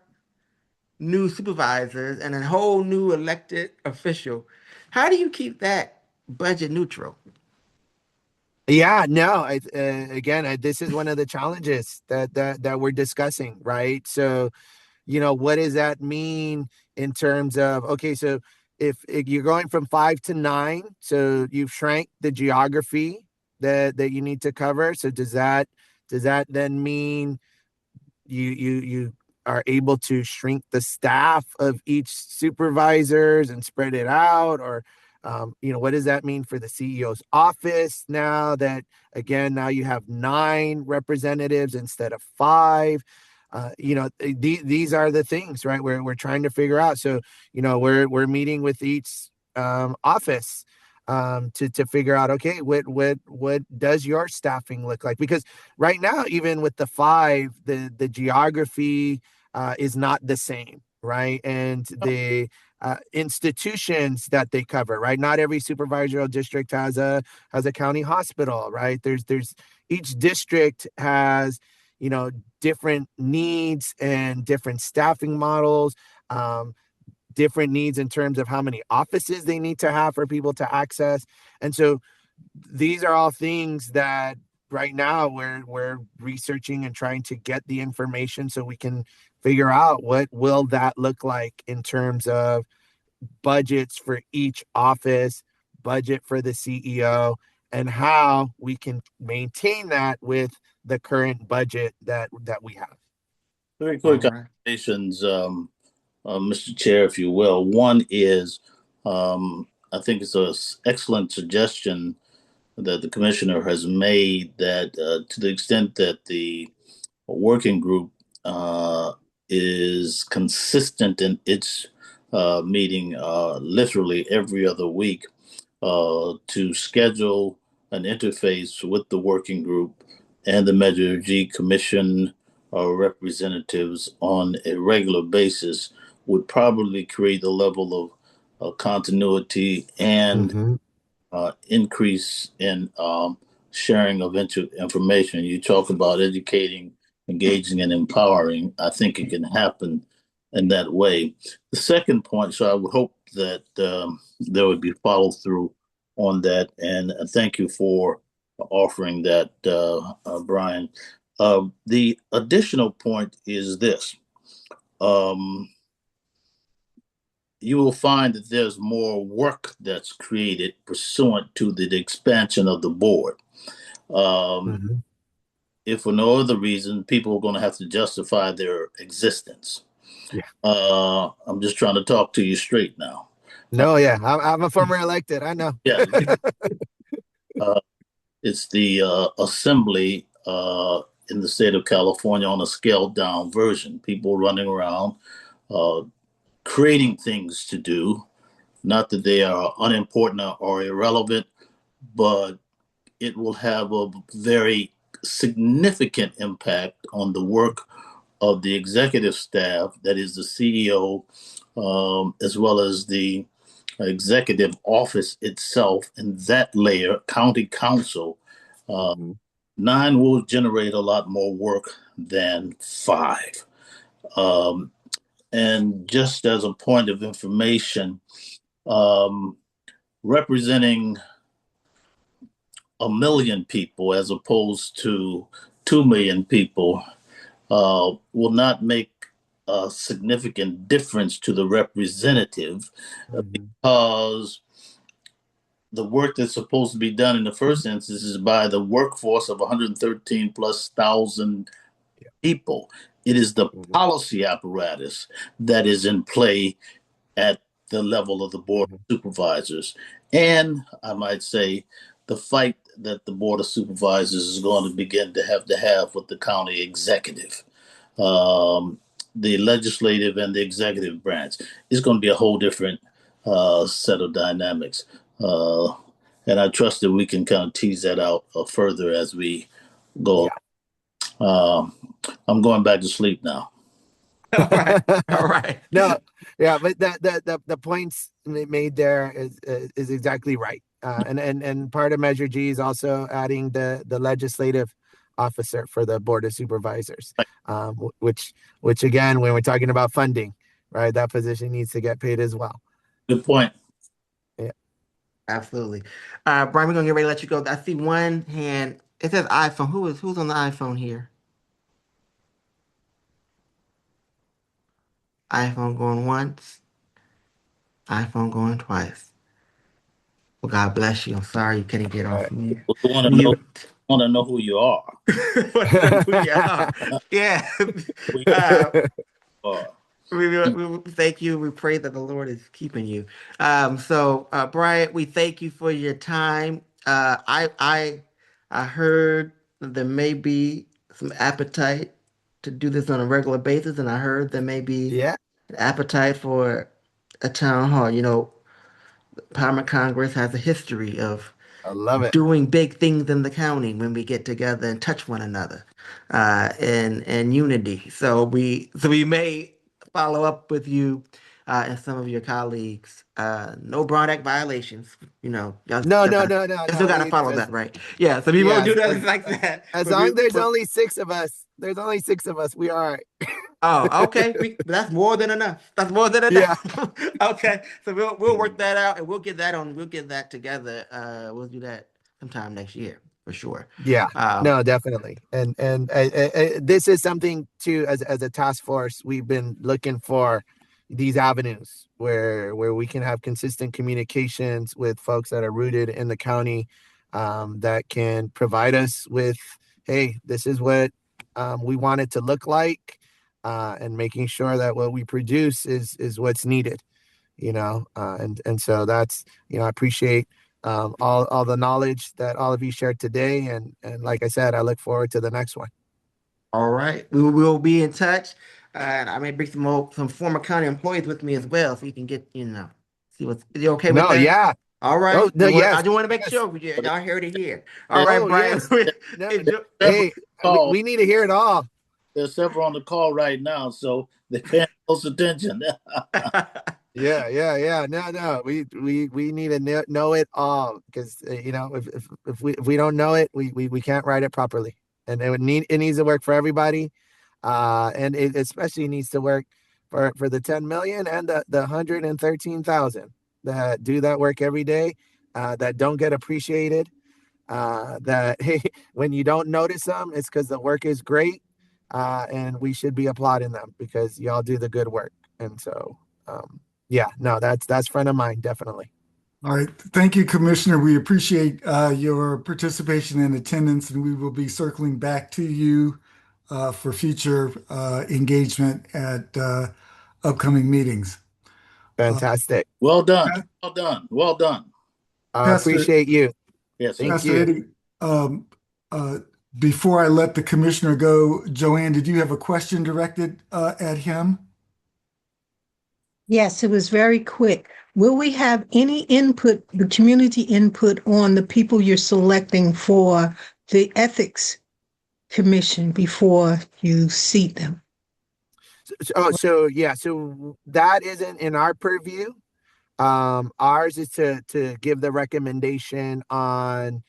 new supervisors and a whole new elected official? How do you keep that budget neutral? Yeah, no. Again, this is one of the challenges that we're discussing, right? So, what does that mean in terms of, okay, so if you're going from 5 to 9, so you've shrank the geography that you need to cover. So does that then mean you are able to shrink the staff of each supervisors and spread it out? Or what does that mean for the CEO's office now that, again, now you have 9 representatives instead of 5? These are the things, right? We're trying to figure out. So, we're meeting with each office to figure out, okay, what does your staffing look like? Because right now, even with the 5, the geography is not the same, right? And the institutions that they cover, right? Not every supervisory district has a county hospital, right? There's each district has different needs and different staffing models. different needs in terms of how many offices they need to have for people to access. And so these are all things that right now we're researching and trying to get the information so we can figure out what will that look like in terms of budgets for each office, budget for the CEO, and how we can maintain that with the current budget that we have. Very All quick right. observations, Mr. Chair, if you will. One is, I think it's an excellent suggestion that the commissioner has made that to the extent that the working group is consistent in its meeting literally every other week, to schedule an interface with the working group and the Measure G Commission representatives on a regular basis would probably create a level of continuity and increase in sharing of information. You talk about educating, engaging, and empowering. I think it can happen in that way. The second point, so I would hope that there would be follow through on that. And thank you for offering that, Brian. The additional point is this. You will find that there's more work that's created pursuant to the expansion of the board. If for no other reason, people are going to have to justify their existence. Yeah. I'm just trying to talk to you straight now. No, yeah, I'm a former elected. I know. Yeah. It's the assembly in the state of California on a scaled down version. People running around creating things to do. Not that they are unimportant or irrelevant, but it will have a very significant impact on the work of the executive staff, that is the CEO, as well as the executive office itself, and that layer, county council. 9 will generate a lot more work than 5. And just as a point of information, representing 1 million people as opposed to 2 million people will not make a significant difference to the representative because the work that's supposed to be done in the first instance is by the workforce of 113 plus thousand people. It is the policy apparatus that is in play at the level of the board of supervisors. And I might say the fight that the board of supervisors is going to begin to have with the county executive. The legislative and the executive branch is going to be a whole different set of dynamics. And I trust that we can kind of tease that out further as we go. I'm going back to sleep now. All right. No, yeah, but the points made there is exactly right. And part of Measure G is also adding the legislative officer for the board of supervisors, which again, when we're talking about funding, right, that position needs to get paid as well. Good point. Yeah, absolutely. Brian, we're gonna get ready to let you go. I see one hand. It says iPhone. Who's on the iPhone here? iPhone going once. iPhone going twice. Well, God bless you. I'm sorry you couldn't get off mute. We want to know who you are. Yeah. We thank you. We pray that the Lord is keeping you. So Brian, we thank you for your time. I heard there may be some appetite to do this on a regular basis, and I heard there may be an appetite for a town hall. You know, Empowerment Congress has a history of doing big things in the county when we get together and touch one another in unity. So we may follow up with you and some of your colleagues. No Brown Act violations. Y'all No, still no, gotta, no, no, y'all still no. gotta It's follow that, right? Yeah, so we won't yeah. do nothing like that. As But long we, as there's but only six of us, there's only six of us. We are all right. Oh, okay. That's more than enough. That's more than Yeah. enough. Okay. So we'll work that out and we'll get that together. We'll do that sometime next year for sure. Yeah, Um, no, definitely. And this is something too, as a task force, we've been looking for these avenues where we can have consistent communications with folks that are rooted in the county, that can provide us with, hey, this is what we want it to look like, and making sure that what we produce is what's needed, and so that's, I appreciate all the knowledge that all of you shared today. And like I said, I look forward to the next one. all right. We will be in touch. And I may bring some former county employees with me as well, so you can get, see what's, is you okay with No, that? yeah. All Oh, right. no, I yes. just want to make Yes. sure y'all heard it here. All There- right, Oh, Brian. yes. No, Enjoy- several hey, calls. we need to hear it all. There's several on the call right now, so they're paying close attention. Yeah. No. We need to know it all, because if we don't know it, we can't write it properly. And it needs to work for everybody. And it especially needs to work for the 10 million and the 113,000 that do that work every day, that don't get appreciated. That hey, when you don't notice them, it's because the work is great, and we should be applauding them because y'all do the good work. And so, yeah, no, that's front of mind, definitely. All right. Thank you, Commissioner. We appreciate your participation and attendance, and we will be circling back to you for future engagement at upcoming meetings. Fantastic. Well done. Well done. Well done. Pastor, Appreciate you. Yes, sir. Thank Pastor you. Eddie, uh, before I let the commissioner go, Joanne, did you have a question directed at him? Yes, it was very quick. Will we have any input, the community input on the people you're selecting for the Ethics Commission before you seat them? So yeah, so that isn't in our purview. Ours is to give the recommendation on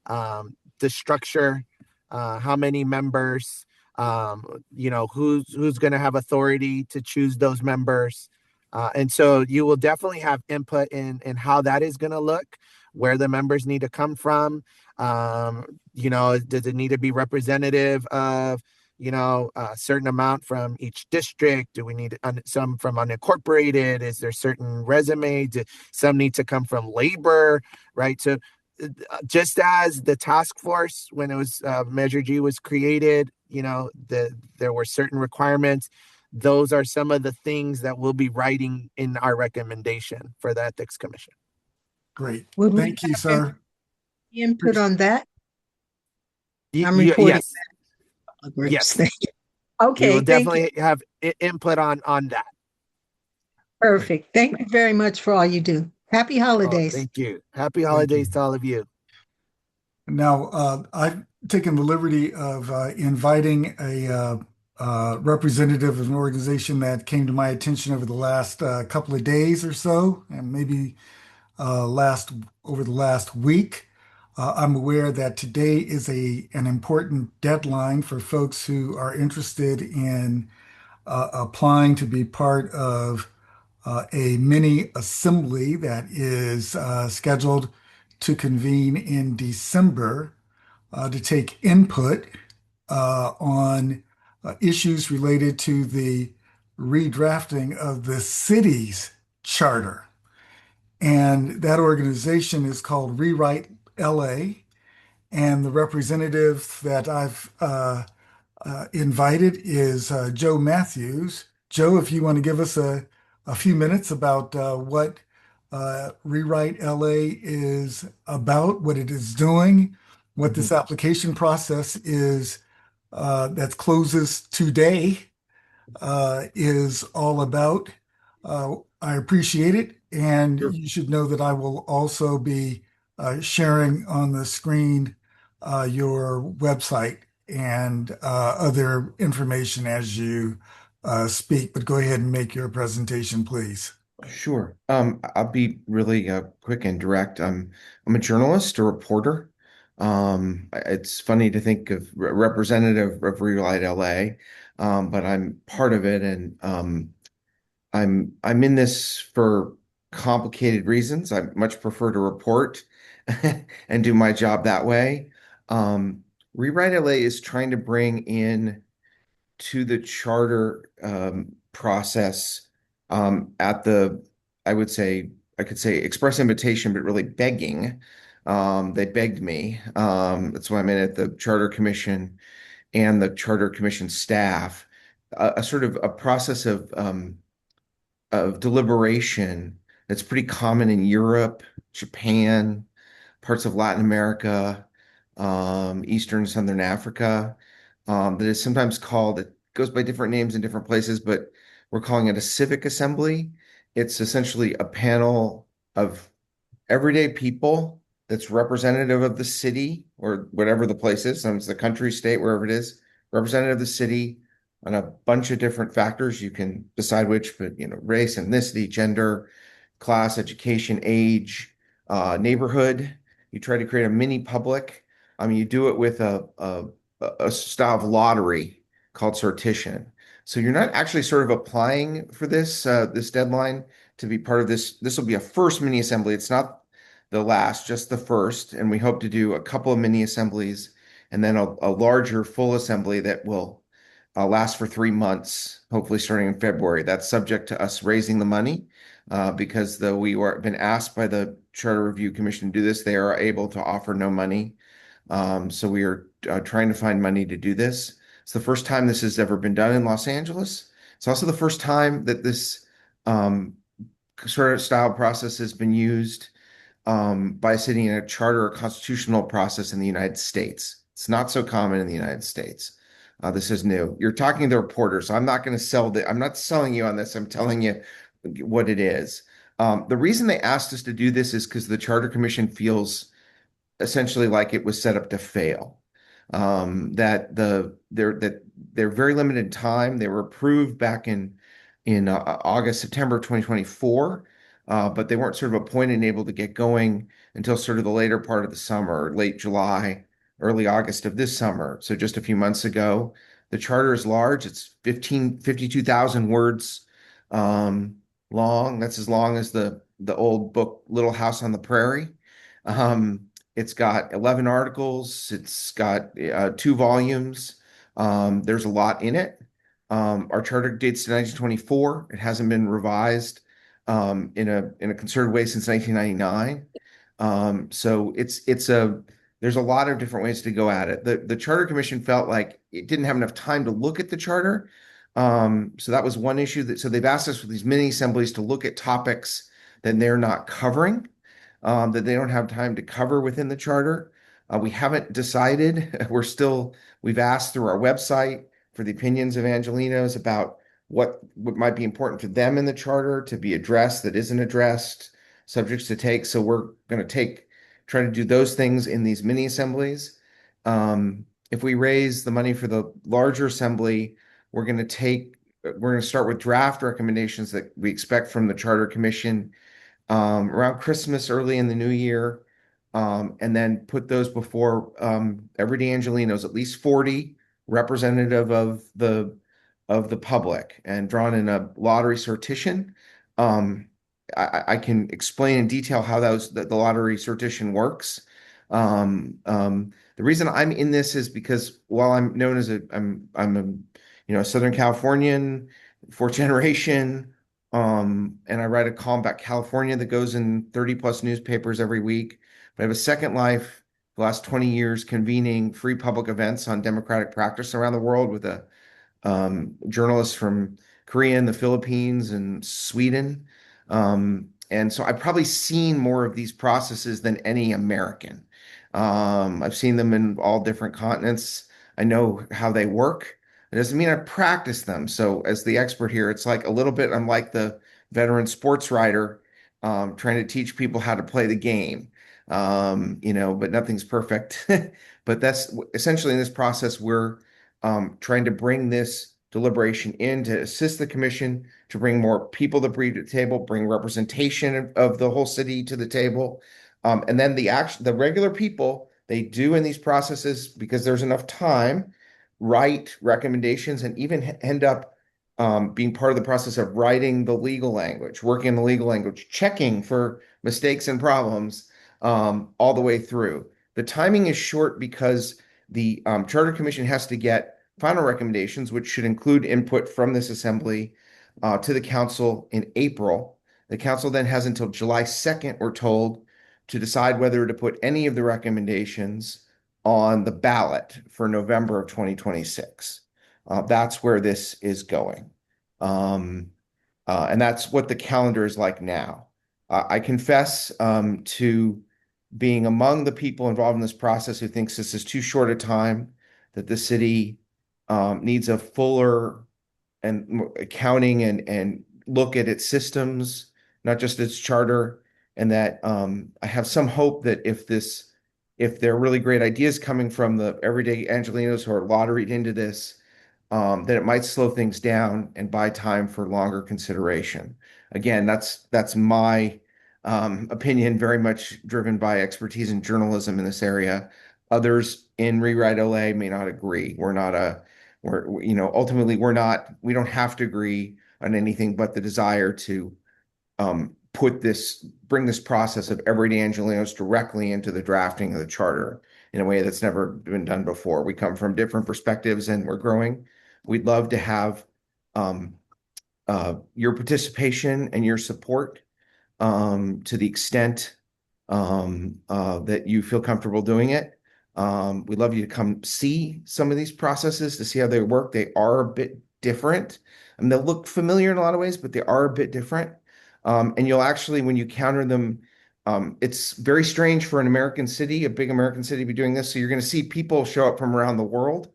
the structure, how many members, who's going to have authority to choose those members. And so you will definitely have input in how that is going to look, where the members need to come from. Does it need to be representative of, a certain amount from each district? Do we need some from unincorporated? Is there certain resume? Do some need to come from labor, right? So just as the task force, when it was Measure G was created, there were certain requirements. Those are some of the things that we'll be writing in our recommendation for the Ethics Commission. Great. Would we Thank you, have sir. input on that? I'm Y- reporting yes, that. Groups. yes. Thank you. We Okay, will thank you. definitely have input on that. Perfect. Thank you very much for all you do. Happy Oh, holidays. thank you. Happy holidays to all of you. Now, I've taken the liberty of inviting a representative of an organization that came to my attention over the last couple of days or so, and maybe over the last week. I'm aware that today is an important deadline for folks who are interested in applying to be part of a mini assembly that is scheduled to convene in December to take input on issues related to the redrafting of the city's charter. And that organization is called Rewrite LA. And the representative that I've invited is Joe Matthews. Joe, if you want to give us a few minutes about what Rewrite LA is about, what it is doing, what this application process is that closes today is all about. I appreciate it. And Sure. you should know that I will also be sharing on the screen your website and other information as you speak, but go ahead and make your presentation, please. Sure. I'll be really quick and direct. I'm a journalist, a reporter. It's funny to think of representative of Relight LA, but I'm part of it, and I'm in this for complicated reasons. I much prefer to report and do my job that way. Rewrite LA is trying to bring in to the charter process at the, I would say, I could say express invitation, but really begging. They begged me. That's why I'm in at the Charter Commission and the Charter Commission staff, a sort of a process of deliberation that's pretty common in Europe, Japan, parts of Latin America, Eastern and Southern Africa, that is sometimes called, it goes by different names in different places, but we're calling it a civic assembly. It's essentially a panel of everyday people that's representative of the city or whatever the place is. Sometimes the country, state, wherever it is, representative of the city on a bunch of different factors. You can decide which, but race, ethnicity, gender, class, education, age, neighborhood. You try to create a mini public. I mean, you do it with a style of lottery called sortition. So you're not actually sort of applying for this deadline to be part of this. This will be a first mini assembly. It's not the last, just the first. And we hope to do a couple of mini assemblies and then a larger full assembly that will last for 3 months, hopefully starting in February. That's subject to us raising the money because though we were been asked by the Charter Review Commission to do this, they are able to offer no money. So we are trying to find money to do this. It's the first time this has ever been done in Los Angeles. It's also the first time that this sort of style process has been used by sitting in a charter or constitutional process in the United States. It's not so common in the United States. This is new. You're talking to the reporter, so I'm not going to I'm not selling you on this. I'm telling you what it is. The reason they asked us to do this is because the Charter Commission feels essentially like it was set up to fail. They're very limited time. They were approved back in August, September 2024, but they weren't sort of appointed and able to get going until sort of the later part of the summer, late July, early August of this summer. So just a few months ago. The charter is large. It's 52,000 words long. That's as long as the old book Little House on the Prairie. It's got 11 articles. It's got 2 volumes. There's a lot in it. Our charter dates to 1924. It hasn't been revised in a concerted way since 1999. So there's a lot of different ways to go at it. The Charter Commission felt like it didn't have enough time to look at the charter. So that was one issue. So they've asked us for these mini assemblies to look at topics that they're not covering, that they don't have time to cover within the charter. We haven't decided. We've asked through our website for the opinions of Angelenos about what might be important for them in the charter to be addressed that isn't addressed, subjects to take. So we're going to try to do those things in these mini assemblies. If we raise the money for the larger assembly, we're going to start with draft recommendations that we expect from the Charter Commission around Christmas, early in the new year, and then put those before everyday Angelenos, at least 40 representative of the public, and drawn in a lottery sortition. I can explain in detail how the lottery sortition works. The reason I'm in this is because while I'm known as I'm a Southern Californian, fourth generation, and I write a column about California that goes in 30 plus newspapers every week. But I have a second life, the last 20 years, convening free public events on democratic practice around the world with a journalist from Korea and the Philippines and Sweden. And so I've probably seen more of these processes than any American. I've seen them in all different continents. I know how they work. It doesn't mean I practice them. So as the expert here, it's like a little bit, I'm like the veteran sports writer, trying to teach people how to play the game. But nothing's perfect. But that's essentially in this process, we're trying to bring this deliberation in to assist the commission to bring more people to the table, bring representation of the whole city to the table. And then the regular people, they do in these processes, because there's enough time, write recommendations and even end up being part of the process of writing the legal language, working in the legal language, checking for mistakes and problems all the way through. The timing is short because the Charter Commission has to get final recommendations, which should include input from this assembly to the council in April. The council then has until July 2nd, we're told, to decide whether to put any of the recommendations on the ballot for November of 2026. That's where this is going. And that's what the calendar is like now. I confess to being among the people involved in this process who thinks this is too short a time, that the city needs a fuller and accounting and look at its systems, not just its charter, and that I have some hope that if there are really great ideas coming from the everyday Angelenos who are lotteried into this, that it might slow things down and buy time for longer consideration. Again, that's my opinion, very much driven by expertise in journalism in this area. Others in Rewrite LA may not agree. Ultimately we don't have to agree on anything but the desire to bring this process of everyday Angelenos directly into the drafting of the charter in a way that's never been done before. We come from different perspectives and we're growing. We'd love to have your participation and your support to the extent that you feel comfortable doing it. We'd love you to come see some of these processes to see how they work. They are a bit different. I mean, they'll look familiar in a lot of ways, but they are a bit different. And you'll actually, when you counter them, it's very strange for an American city, a big American city, to be doing this. So you're going to see people show up from around the world.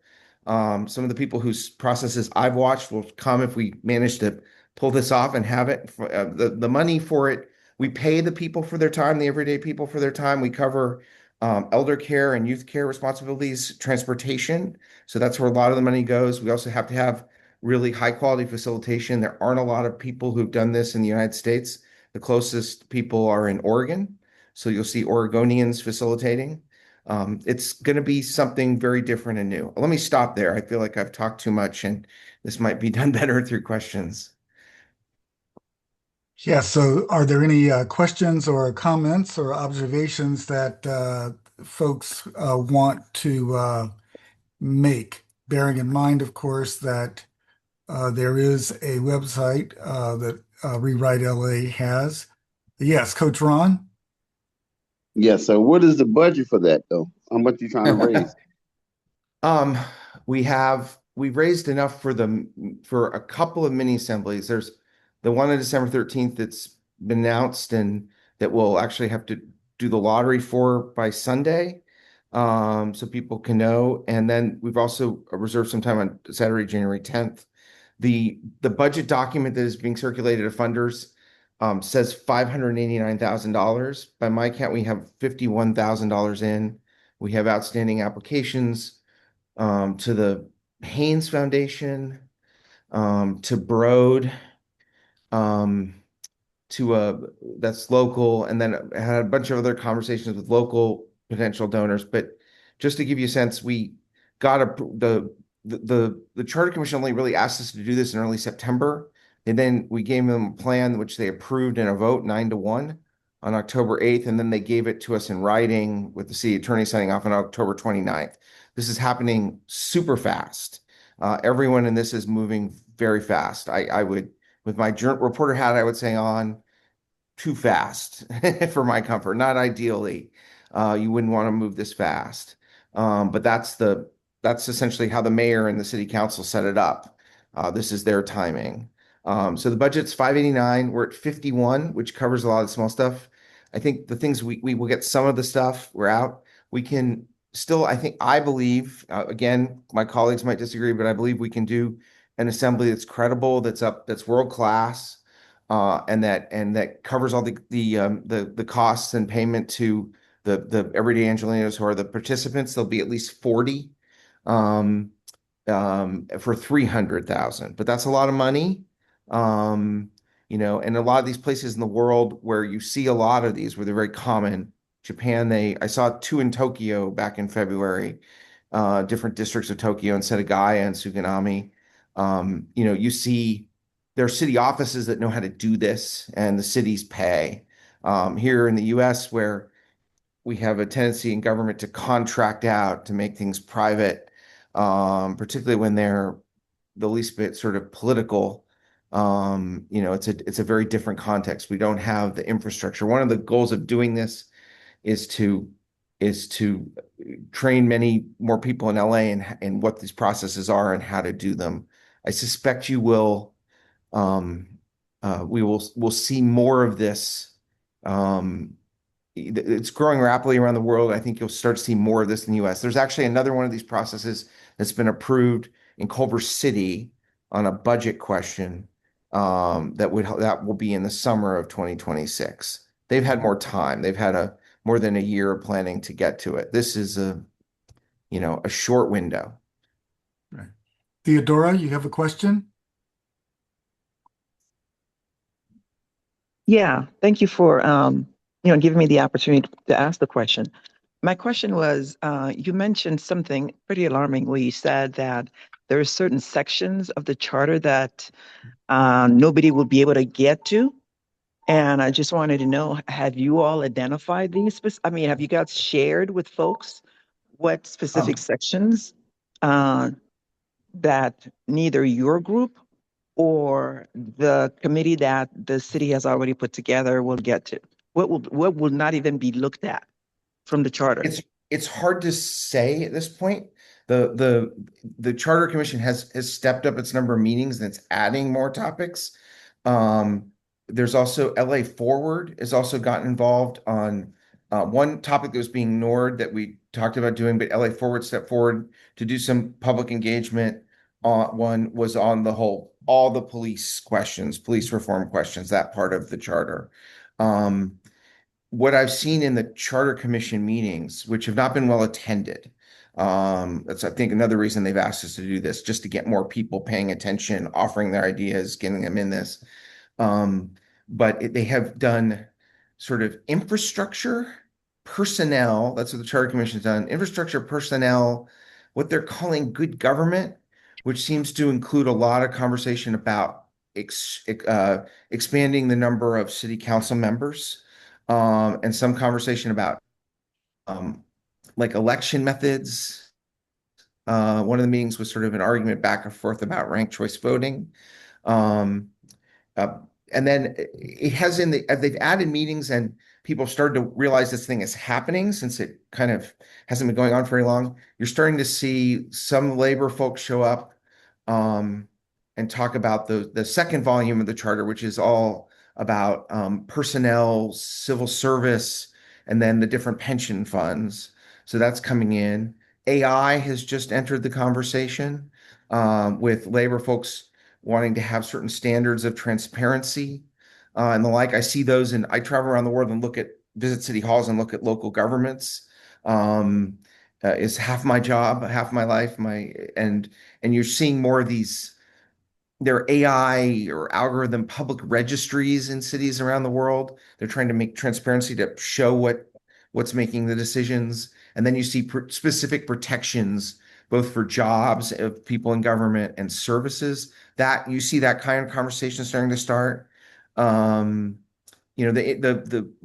Some of the people whose processes I've watched will come if we manage to pull this off and have it. The money for it, we pay the people for their time, the everyday people for their time. We cover elder care and youth care responsibilities, transportation. So that's where a lot of the money goes. We also have to have really high quality facilitation. There aren't a lot of people who've done this in the United States. The closest people are in Oregon. So you'll see Oregonians facilitating. It's going to be something very different and new. Let me stop there. I feel like I've talked too much and this might be done better through questions. Yeah, so are there any questions or comments or observations that folks want to make? Bearing in mind, of course, that there is a website that Rewrite LA has. Yes, Coach Ron? Yes. So what is the budget for that though? How much you trying to raise? We've raised enough for a couple of mini assemblies. There's the one on December 13th that's been announced and that we'll actually have to do the lottery for by Sunday, so people can know. And then we've also reserved some time on Saturday, January 10th. The budget document that is being circulated to funders says $589,000. By my count, we have $51,000 in. We have outstanding applications to the Haynes Foundation, to Broad, that's local, and then I had a bunch of other conversations with local potential donors. But just to give you a sense, we got the Charter Commission only really asked us to do this in early September, and then we gave them a plan which they approved in a vote 9-1 on October 8th, and then they gave it to us in writing with the city attorney signing off on October 29th. This is happening super fast. Everyone in this is moving very fast. I would, with my reporter hat, I would say on too fast for my comfort. Not ideally. You wouldn't want to move this fast. But that's essentially how the mayor and the city council set it up. This is their timing. So the budget's 589. We're at 51, which covers a lot of the small stuff. I think the things we will get some of the stuff we're out. We can still, I believe, again, my colleagues might disagree, but I believe we can do an assembly that's credible, that's world class, and that covers all the costs and payment to the everyday Angelenos who are the participants. There'll be at least 40. for 300,000, but that's a lot of money. Um, and a lot of these places in the world where you see a lot of these, where they're very common. Japan, I saw two in Tokyo back in February, different districts of Tokyo, in Setagaya and Suganami. You see there are city offices that know how to do this, and the cities pay. Here in the US, where we have a tendency in government to contract out, to make things private, particularly when they're the least bit sort of political. It's a very different context. We don't have the infrastructure. One of the goals of doing this is to train many more people in LA and what these processes are and how to do them. I suspect we'll see more of this. It's growing rapidly around the world. I think you'll start to see more of this in the US. There's actually another one of these processes that's been approved in Culver City on a budget question, that will be in the summer of 2026. They've had more time. They've had more than a year of planning to get to it. This is a short window. Right. Theodora, you have a question? Yeah, thank you for giving me the opportunity to ask the question. My question was, you mentioned something pretty alarming where you said that there are certain sections of the charter that nobody will be able to get to. And I just wanted to know, have you all identified these? Have you guys shared with folks what specific sections that neither your group or the committee that the city has already put together will get to? What will not even be looked at from the charter? It's hard to say at this point. The Charter Commission has stepped up its number of meetings, and it's adding more topics. There's also LA Forward has also gotten involved on one topic that was being ignored that we talked about doing, but LA Forward stepped forward to do some public engagement. One was on all the police questions, police reform questions, that part of the charter. What I've seen in the Charter Commission meetings, which have not been well attended, that's, I think, another reason they've asked us to do this, just to get more people paying attention, offering their ideas, getting them in this. But they have done sort of infrastructure, personnel. That's what the Charter Commission has done. Infrastructure, personnel, what they're calling good government, which seems to include a lot of conversation about expanding the number of city council members, and some conversation about like election methods. One of the meetings was sort of an argument back and forth about ranked choice voting. Um, and then they've added meetings, and people started to realize this thing is happening, since it kind of hasn't been going on for very long. You're starting to see some labor folks show up, and talk about the second volume of the charter, which is all about personnel, civil service, and then the different pension funds. So that's coming in. AI has just entered the conversation, with labor folks wanting to have certain standards of transparency, and the like. I see those, and I travel around the world and visit city halls and look at local governments. Is half my job, half my life, and you're seeing more of these. There are AI or algorithm public registries in cities around the world. They're trying to make transparency to show what's making the decisions. And then you see specific protections, both for jobs of people in government and services. That you see that kind of conversation starting to start. The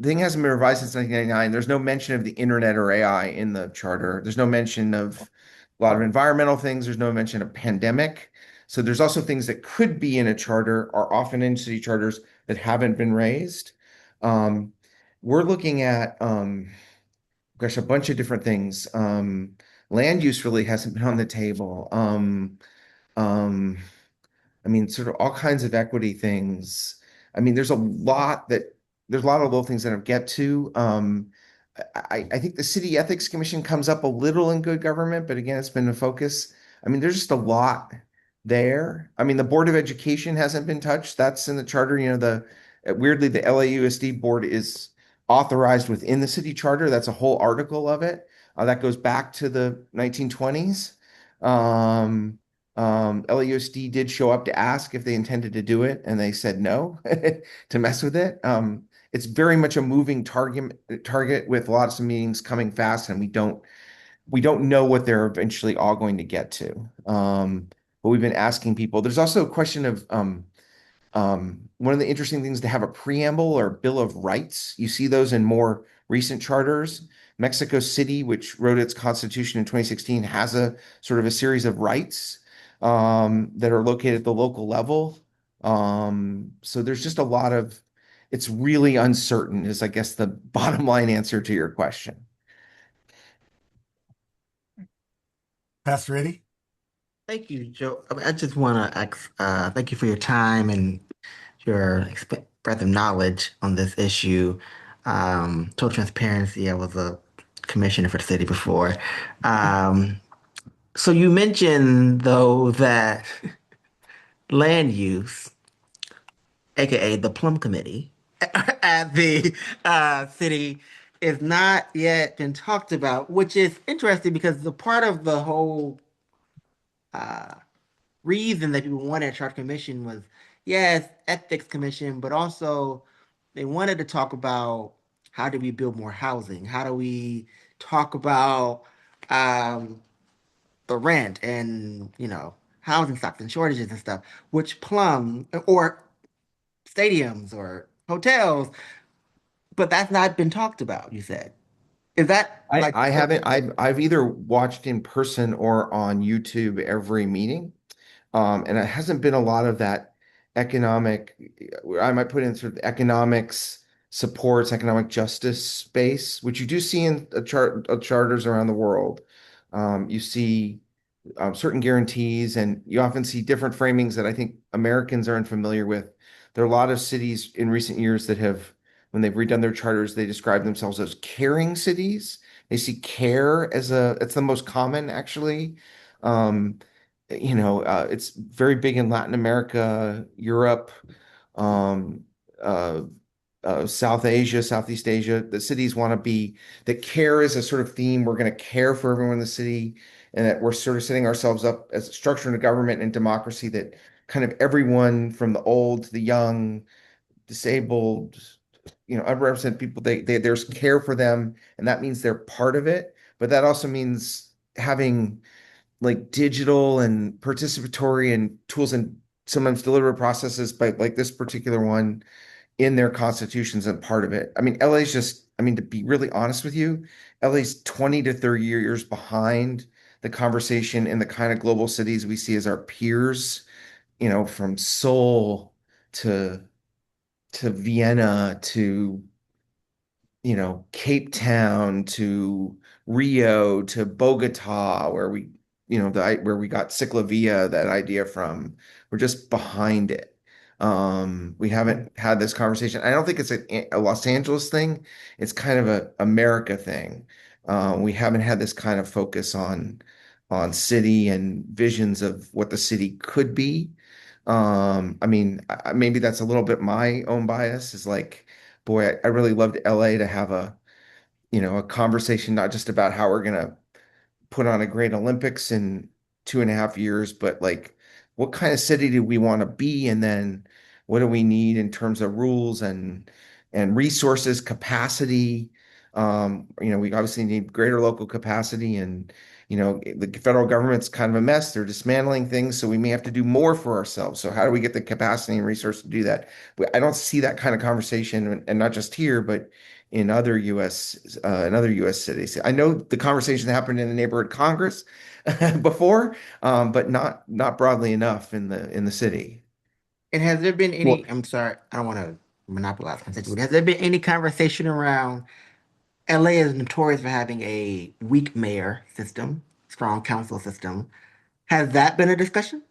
thing hasn't been revised since 1999. There's no mention of the internet or AI in the charter. There's no mention of a lot of environmental things. There's no mention of pandemic. So there's also things that could be in a charter, are often in city charters, that haven't been raised. We're looking at, a bunch of different things. Land use really hasn't been on the table. Sort of all kinds of equity things. There's a lot of little things that I'll get to. I think the City Ethics Commission comes up a little in good government, but again, it's been a focus. There's just a lot there. The Board of Education hasn't been touched. That's in the charter. Weirdly, the LAUSD board is authorized within the city charter. That's a whole article of it. That goes back to the 1920s. LAUSD did show up to ask if they intended to do it, and they said no to mess with it. It's very much a moving target with lots of meetings coming fast, and we don't know what they're eventually all going to get to. But we've been asking people. There's also a question of one of the interesting things to have a preamble or Bill of Rights. You see those in more recent charters. Mexico City, which wrote its constitution in 2016, has a sort of a series of rights that are located at the local level. So there's just a lot of, it's really uncertain, is I guess the bottom line answer to your question. Pastor Eddie? Thank you, Joe. I just want to thank you for your time and your breadth of knowledge on this issue. Total transparency, I was a commissioner for the city before. So you mentioned, though, that land use, aka the Plum Committee, at the city is not yet been talked about, which is interesting because the part of the whole uh, reason that people wanted a charter commission was, yes, ethics commission, but also they wanted to talk about how do we build more housing? How do we talk about um, the rent and, housing stocks and shortages and stuff, which Plum or stadiums or hotels, but that's not been talked about, you said. Is that like I haven't, I've either watched in person or on YouTube every meeting. And it hasn't been a lot of that economic, I might put in sort of economics supports, economic justice space, which you do see in charters around the world. You see certain guarantees, and you often see different framings that I think Americans are unfamiliar with. There are a lot of cities in recent years that have, when they've redone their charters, they describe themselves as caring cities. They see care as it's the most common actually. Um, it's very big in Latin America, Europe, um, uh, South Asia, Southeast Asia. The cities want to be that care is a sort of theme. We're going to care for everyone in the city, and that we're sort of setting ourselves up as a structure in a government and democracy that kind of everyone from the old to the young, disabled, underrepresented people, there's care for them, and that means they're part of it. But that also means having like digital and participatory and tools and sometimes deliberate processes, but like this particular one in their constitutions and part of it. I mean, LA's just, I mean, to be really honest with you, LA's 20 to 30 years behind the conversation in the kind of global cities we see as our peers, from Seoul to Vienna to Cape Town to Rio to Bogota, where where we got Ciclavia, that idea from. We're just behind it. We haven't had this conversation. I don't think it's a Los Angeles thing. It's kind of a America thing. We haven't had this kind of focus on city and visions of what the city could be. I mean, maybe that's a little bit my own bias is like, boy, I really loved LA to have a conversation, not just about how we're gonna put on a great Olympics in 2.5 years, but like what kind of city do we want to be? And then what do we need in terms of rules and resources, capacity? We obviously need greater local capacity, and the federal government's kind of a mess. They're dismantling things, so we may have to do more for ourselves. So how do we get the capacity and resource to do that? But I don't see that kind of conversation, and not just here, but in other U.S. cities. I know the conversation happened in the neighborhood Congress before, but not broadly enough in the city. And has there been Well, any, I'm sorry, I don't want to monopolize conversation, but has there been any conversation around LA is notorious for having a weak mayor system, strong council system. Has that been a discussion?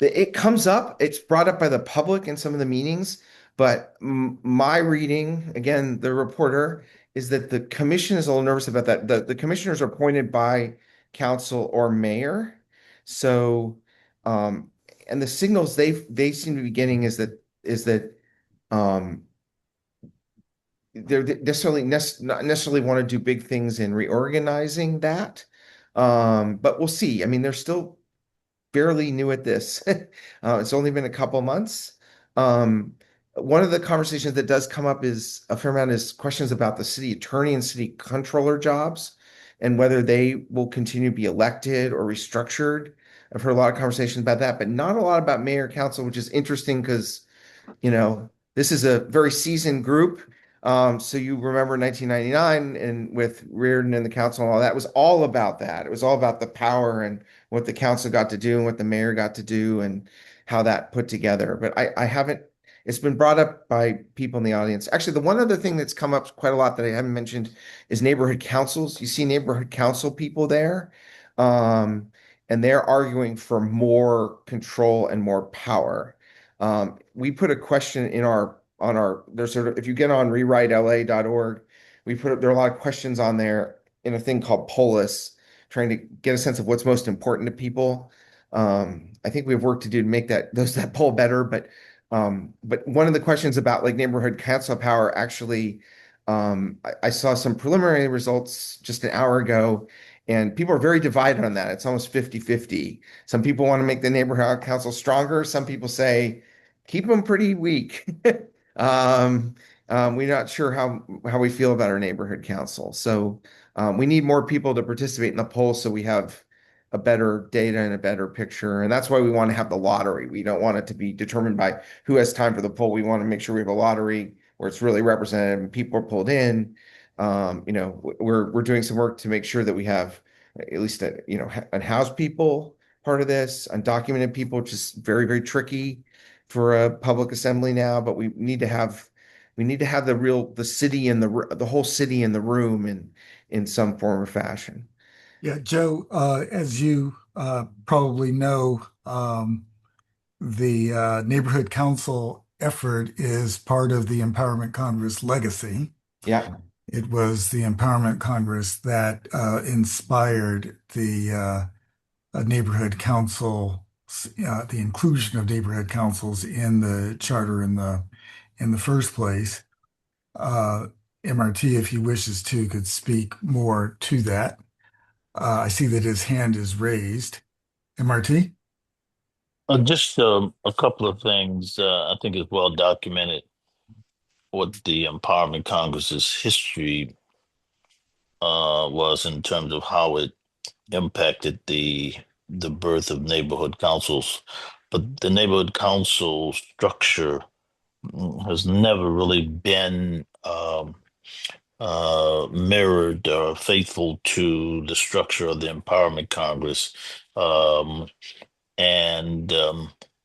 it comes up, it's brought up by the public in some of the meetings, but my reading, again, the reporter, is that the commission is a little nervous about that. The commissioners are appointed by council or mayor. So, um, and the signals they seem to be getting is that um, they're not necessarily want to do big things in reorganizing that. But we'll see. I mean, they're still fairly new at this. It's only been a couple months. One of the conversations that does come up is a fair amount is questions about the city attorney and city controller jobs and whether they will continue to be elected or restructured. I've heard a lot of conversations about that, but not a lot about mayor council, which is interesting because, this is a very seasoned group. So you remember 1999 and with Reardon and the council and all that was all about that. It was all about the power and what the council got to do and what the mayor got to do and how that put together. But I haven't, it's been brought up by people in the audience. Actually, the one other thing that's come up quite a lot that I haven't mentioned is neighborhood councils. You see neighborhood council people there. And they're arguing for more control and more power. We put a question in there's sort of, if you get on rewritela.org, there are a lot of questions on there in a thing called Polis, trying to get a sense of what's most important to people. I think we have work to do to make that poll better, but one of the questions about like neighborhood council power, actually, I saw some preliminary results just an hour ago, and people are very divided on that. It's almost 50-50. Some people want to make the neighborhood council stronger. Some people say, keep them pretty weak. We're not sure how we feel about our neighborhood council. So we need more people to participate in the poll so we have a better data and a better picture. And that's why we want to have the lottery. We don't want it to be determined by who has time for the poll. We want to make sure we have a lottery where it's really representative and people are pulled in. We're doing some work to make sure that we have at least unhoused people part of this, undocumented people, which is very, very tricky for a public assembly now, but we need to have the city and the whole city in the room in some form or fashion. Yeah, Joe, as you probably know, the neighborhood council effort is part of the Empowerment Congress legacy. Yeah. It was the Empowerment Congress that inspired the neighborhood council, the inclusion of neighborhood councils in the charter in the first place. MRT, if he wishes to, could speak more to that. I see that his hand is raised. MRT? Just a couple of things. I think it's well documented what the Empowerment Congress's history was in terms of how it impacted the birth of neighborhood councils. But the neighborhood council structure has never really been mirrored or faithful to the structure of the Empowerment Congress. And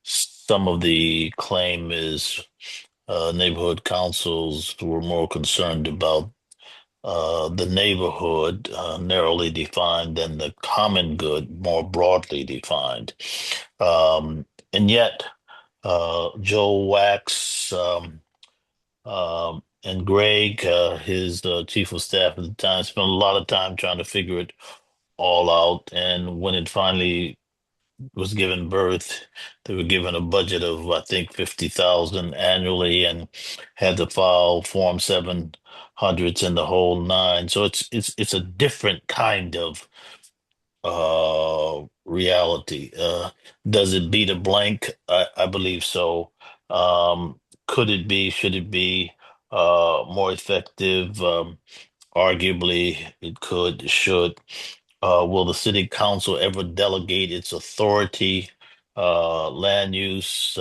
some of the claim is neighborhood councils were more concerned about the neighborhood, narrowly defined, than the common good, more broadly defined. And yet, Joe Wax and Greg, his chief of staff at the time, spent a lot of time trying to figure it all out. And when it finally was given birth, they were given a budget of, I think, 50,000 annually and had to file Form 700s and the whole nine. So it's a different kind of reality. Does it beat a blank? I believe so. Should it be more effective? Arguably, it could, should. Will the city council ever delegate its authority, land use,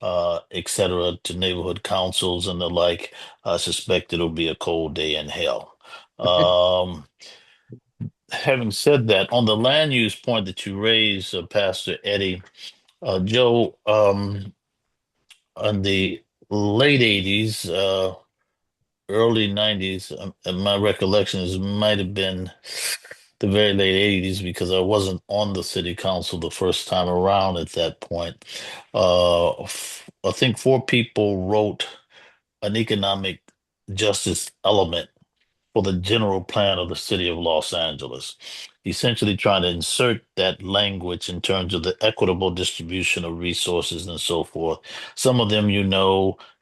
et cetera, to neighborhood councils and the like? I suspect it'll be a cold day in hell. Having said that, on the land use point that you raised, Pastor Eddie, Joe, in the late 80s, early 90s, and my recollection is might have been the very late 80s because I wasn't on the city council the first time around at that point. I think four people wrote an economic justice element for the general plan of the city of Los Angeles, essentially trying to insert that language in terms of the equitable distribution of resources and so forth. Some of them,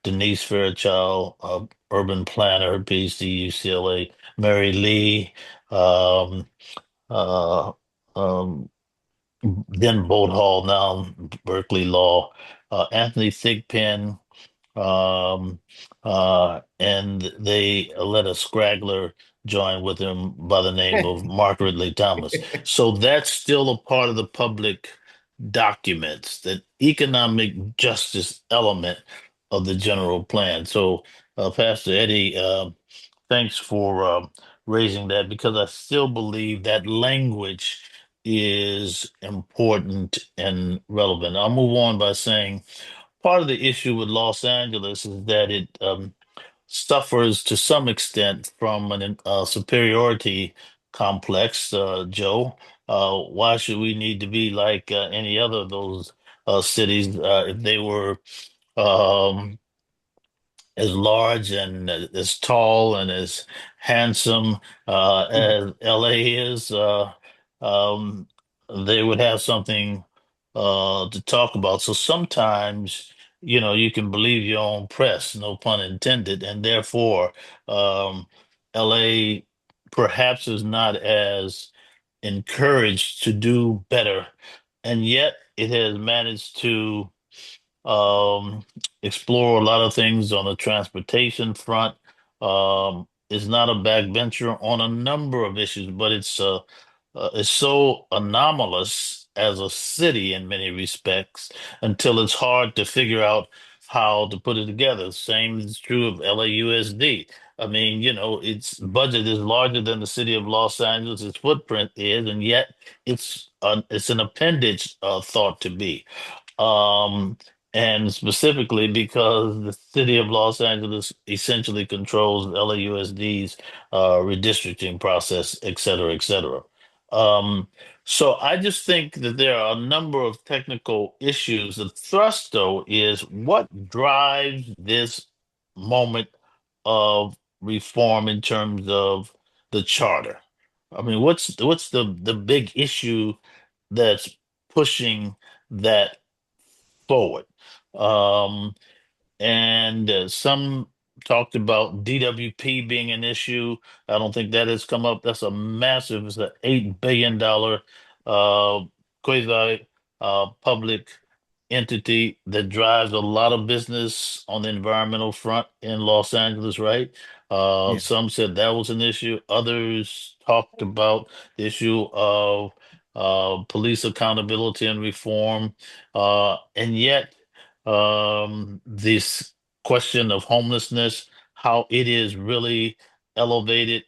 Denise Fairchild, urban planner, PhD, UCLA, Mary Lee, um, uh, um, then Boat Hall, now Berkeley Law, Anthony Thigpen, um, and they let a scraggler join with him by the name of Mark Ridley Thomas. So that's still a part of the public documents, that economic justice element of the general plan. So, Pastor Eddie, thanks for raising that, because I still believe that language is important and relevant. I'll move on by saying part of the issue with Los Angeles is that it suffers to some extent from an superiority complex, Joe. Why should we need to be like any other of those cities if they were um, as large and as tall and as handsome as LA is? Um, they would have something to talk about. So sometimes, you can believe your own press, no pun intended, and therefore, LA perhaps is not as encouraged to do better, and yet it has managed to um, explore a lot of things on the transportation front. It's not a backbencher on a number of issues, but it's so anomalous as a city in many respects until it's hard to figure out how to put it together. Same is true of LAUSD. I mean, its budget is larger than the city of Los Angeles, its footprint is, and yet it's an appendage thought to be. Um, and specifically because the city of Los Angeles essentially controls LAUSD's redistricting process, et cetera, et cetera. Um, so I just think that there are a number of technical issues. The thrust, though, is what drives this moment of reform in terms of the charter. I mean, what's the big issue that's pushing that forward? Um, and some talked about DWP being an issue. I don't think that has come up. That's a massive, it's an $8 billion quasi public entity that drives a lot of business on the environmental front in Los Angeles, right? Yeah. Some said that was an issue. Others talked about the issue of police accountability and reform. And yet, this question of homelessness, how it is really elevated,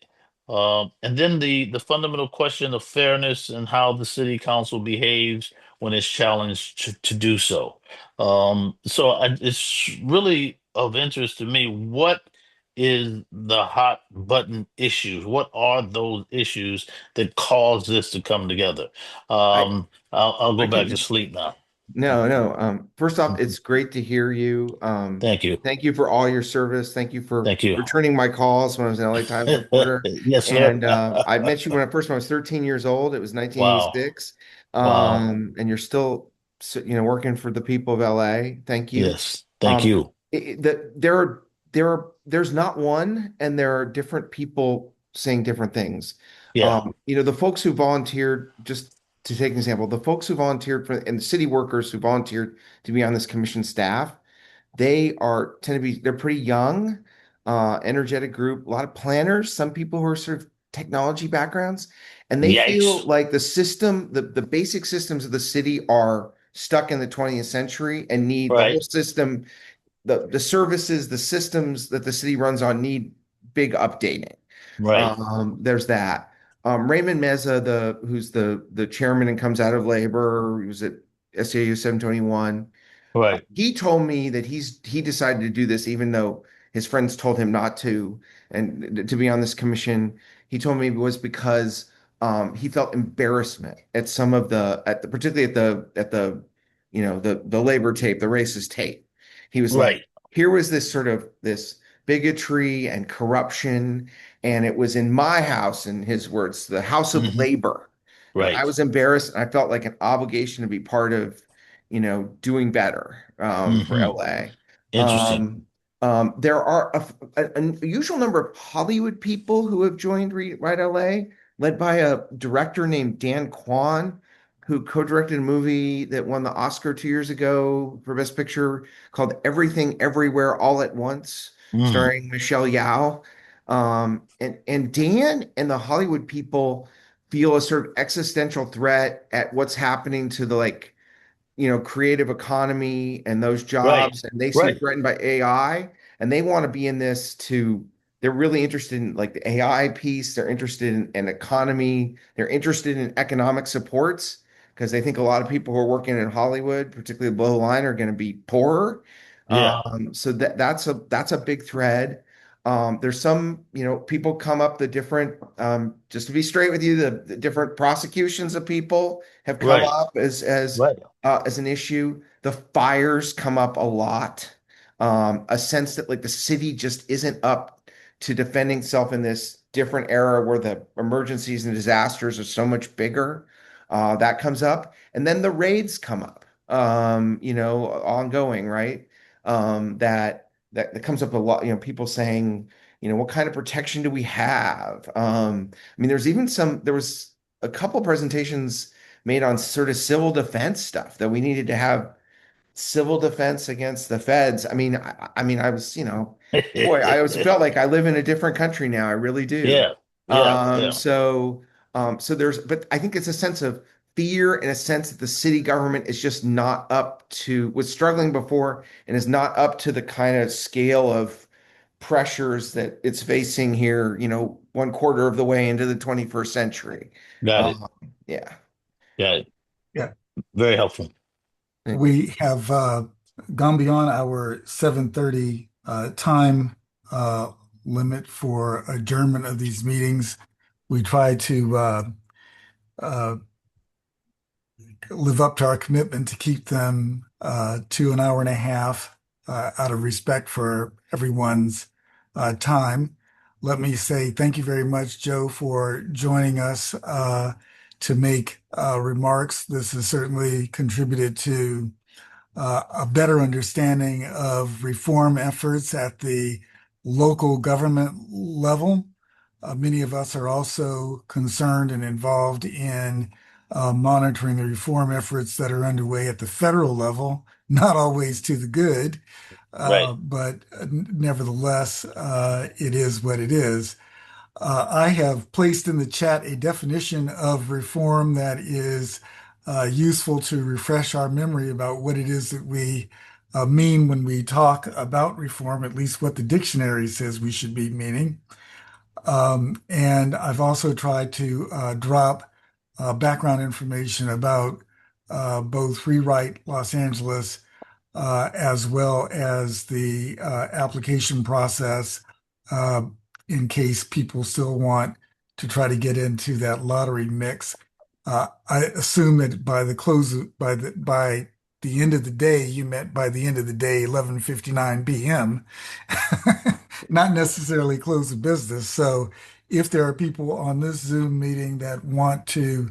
and then the fundamental question of fairness and how the city council behaves when it's challenged to do so. It's really of interest to me. What is the hot button issues? What are those issues that cause this to come together? I I'll I go back to can sleep now. No, no. First off, it's great to hear you. Thank you. Thank you for all your service. Thank you for Thank you. returning my calls when I was an LA Times reporter. Yes, sir. And I met you when I was 13 years old. It was Wow. 1986. Wow. And you're still, working for the people of LA. Thank you. Yes. Thank Um, you. there's not one, and there are different people saying different things. Yeah. The folks who volunteered, just to take an example, the folks who volunteered for and the city workers who volunteered to be on this commission staff, they're pretty young, energetic group, a lot of planners, some people who are sort of technology backgrounds, and they feel Yikes. like the basic systems of the city are stuck in the 20th century and need the whole Right. system, the services, the systems that the city runs on need big updating. Right. There's that. Raymond Meza, who's the chairman and comes out of labor, he was at SAU 721. Right. He told me that he decided to do this even though his friends told him not to, and to be on this commission. He told me it was because he felt embarrassment at particularly the labor tape, the racist tape. He was like, Right. here was this bigotry and corruption, and it was in my house, in his words, the house of Hmm. labor. And I Right. was embarrassed, and I felt like an obligation to be part of, doing better for Hmm. LA. Interesting. Um, there are an unusual number of Hollywood people who have joined Right LA, led by a director named Dan Kwan, who co-directed a movie that won the Oscar 2 years ago for Best Picture called Everything Everywhere All at Once, Mm, starring Michelle Yeoh. And Dan and the Hollywood people feel a sort of existential threat at what's happening to the creative economy and those right, jobs, and they seem right. threatened by AI, and they want to be in this too. They're really interested in like the AI piece. They're interested in economy. They're interested in economic supports because they think a lot of people who are working in Hollywood, particularly below the line, are going to be poorer. Yeah, So that's a big thread. There's some, people come up the different, just to be straight with you, the different prosecutions of people have come right, up right. as an issue. The fires come up a lot. A sense that like the city just isn't up to defending itself in this different era where the emergencies and disasters are so much bigger. That comes up. And then the raids come up, ongoing, right? That comes up a lot, people saying, what kind of protection do we have? I mean, there was a couple presentations made on sort of civil defense stuff that we needed to have civil defense against the feds. I mean, I was, boy, I always felt like I live in a different country now. I really do. Yeah, yeah, Um, yeah. so, but I think it's a sense of fear and a sense that the city government is just not up to, was struggling before and is not up to the kind of scale of pressures that it's facing here, 1/4 of the way into the 21st century. Got it. Um, yeah. Got it. Yeah, Very helpful. we have gone beyond our 7:30 time limit for adjournment of these meetings. We try to uh, live up to our commitment to keep them to an hour and a half out of respect for everyone's time. Let me say thank you very much, Joe, for joining us to make remarks. This has certainly contributed to a better understanding of reform efforts at the local government level. Many of us are also concerned and involved in monitoring the reform efforts that are underway at the federal level, not always to the good, Right. but nevertheless, it is what it is. I have placed in the chat a definition of reform that is useful to refresh our memory about what it is that we mean when we talk about reform, at least what the dictionary says we should be meaning. And I've also tried to drop background information about both Rewrite Los Angeles as well as the application process uh, in case people still want to try to get into that lottery mix. I assume that by the end of the day, you meant by the end of the day, 11:59 p.m., not necessarily close of business. So if there are people on this Zoom meeting that want to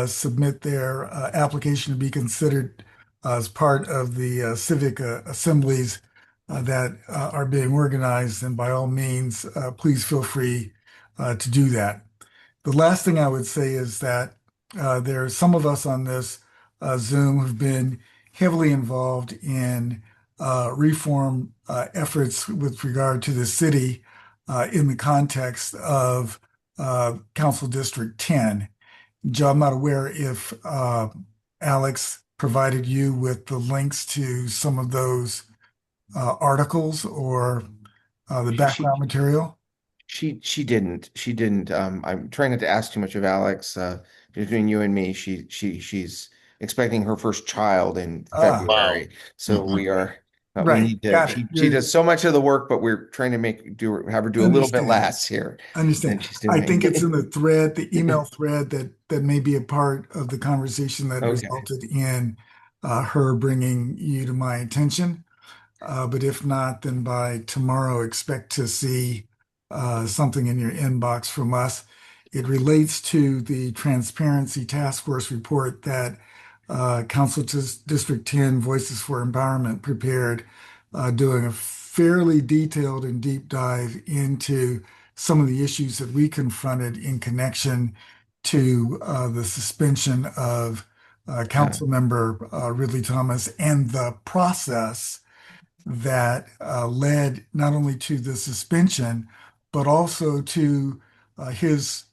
submit their application to be considered as part of the civic assemblies that are being organized, then by all means, please feel free to do that. The last thing I would say is that there are some of us on this Zoom who've been heavily involved in reform efforts with regard to the city in the context of Council District 10. Joe, I'm not aware if Alex provided you with the links to some of those articles or the She background material. she didn't. I'm trying not to ask too much of Alex. Between you and me, she's expecting her first child in Ah, Wow. February. So Hmm. we right. need to. Got it. She does so much of the work, but we're trying to have her do a little bit Understand. less here than Understand. she's I doing. think it's in the thread, the email thread that may be a part of the conversation that Okay. resulted in her bringing you to my attention. But if not, then by tomorrow, expect to see something in your inbox from us. It relates to the Transparency Task Force report that District 10 Voices for Empowerment prepared, doing a fairly detailed and deep dive into some of the issues that we confronted in connection to the suspension of Council Member Ridley Thomas and the process that led not only to the suspension, but also to his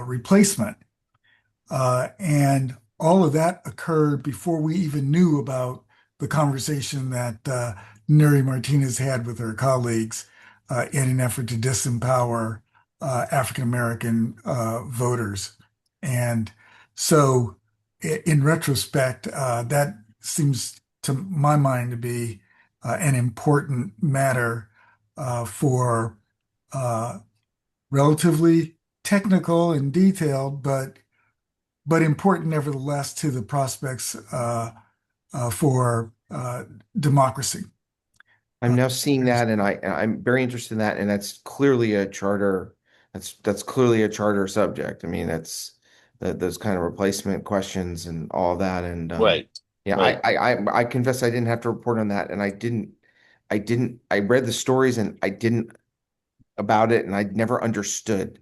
replacement. And all of that occurred before we even knew about the conversation that Neri Martinez had with her colleagues in an effort to disempower African American voters. And so, in retrospect, that seems to my mind to be an important matter for relatively technical and detailed, but important nevertheless to the prospects for democracy. I'm now seeing that, and I'm very interested in that, and that's clearly a charter. That's clearly a charter subject. I mean, that's those kind of replacement questions and all that, and Right. yeah, Right. I confess I didn't have to report on that, and I read the stories and I didn't about it, and I never understood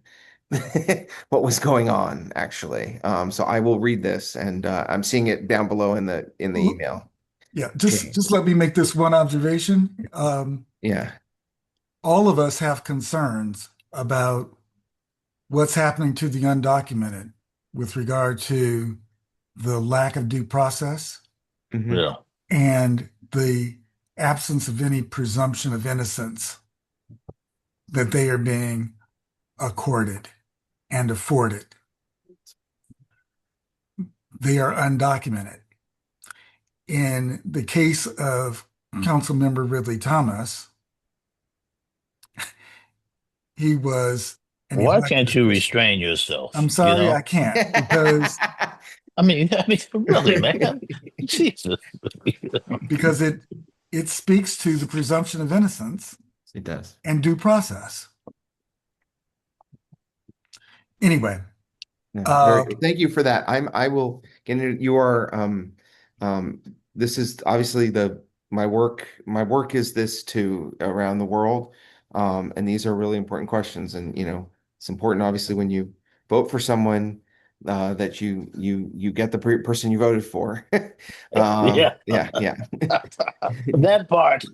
what was going on actually. So I will read this, and I'm seeing it down below in the email. Yeah, just let me make this one observation. Yeah. All of us have concerns about what's happening to the undocumented with regard to the lack of due process Mhm. Yeah. and the absence of any presumption of innocence that they are being accorded and afforded. They are undocumented. In the case of Councilmember Ridley Thomas, he was an Why elected can't you official. restrain yourself? I'm You sorry, I know? can't because I mean, really, man. Jesus. because it speaks to the presumption of innocence It does. and due process. Anyway, Very good. Thank you for that. I will get into you are this is obviously my work is this too around the world. And these are really important questions. And it's important obviously when you vote for someone that you get the person you voted for. Yeah. Yeah. That part.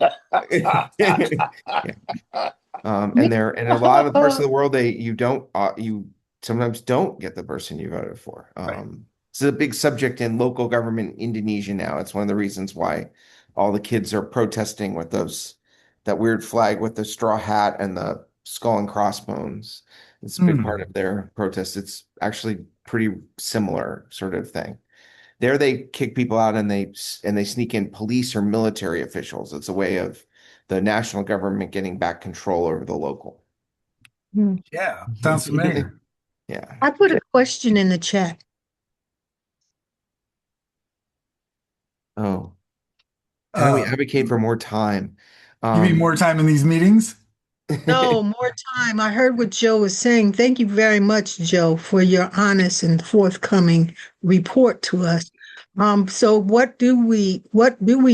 Yeah. And in a lot of parts of the world, you sometimes don't get the person you voted for. It's a big subject in local government in Indonesia now. It's one of the reasons why all the kids are protesting with that weird flag with the straw hat and the skull and crossbones. It's a big part of their protest. It's actually pretty similar sort of thing. There they kick people out and they sneak in police or military officials. It's a way of the national government getting back control over the local. yeah, sounds familiar. Yeah. I put a question in the chat. Oh, how do we advocate for more time? You mean more time in these meetings? No, more time. I heard what Joe was saying. Thank you very much, Joe, for your honest and forthcoming report to us. So what do we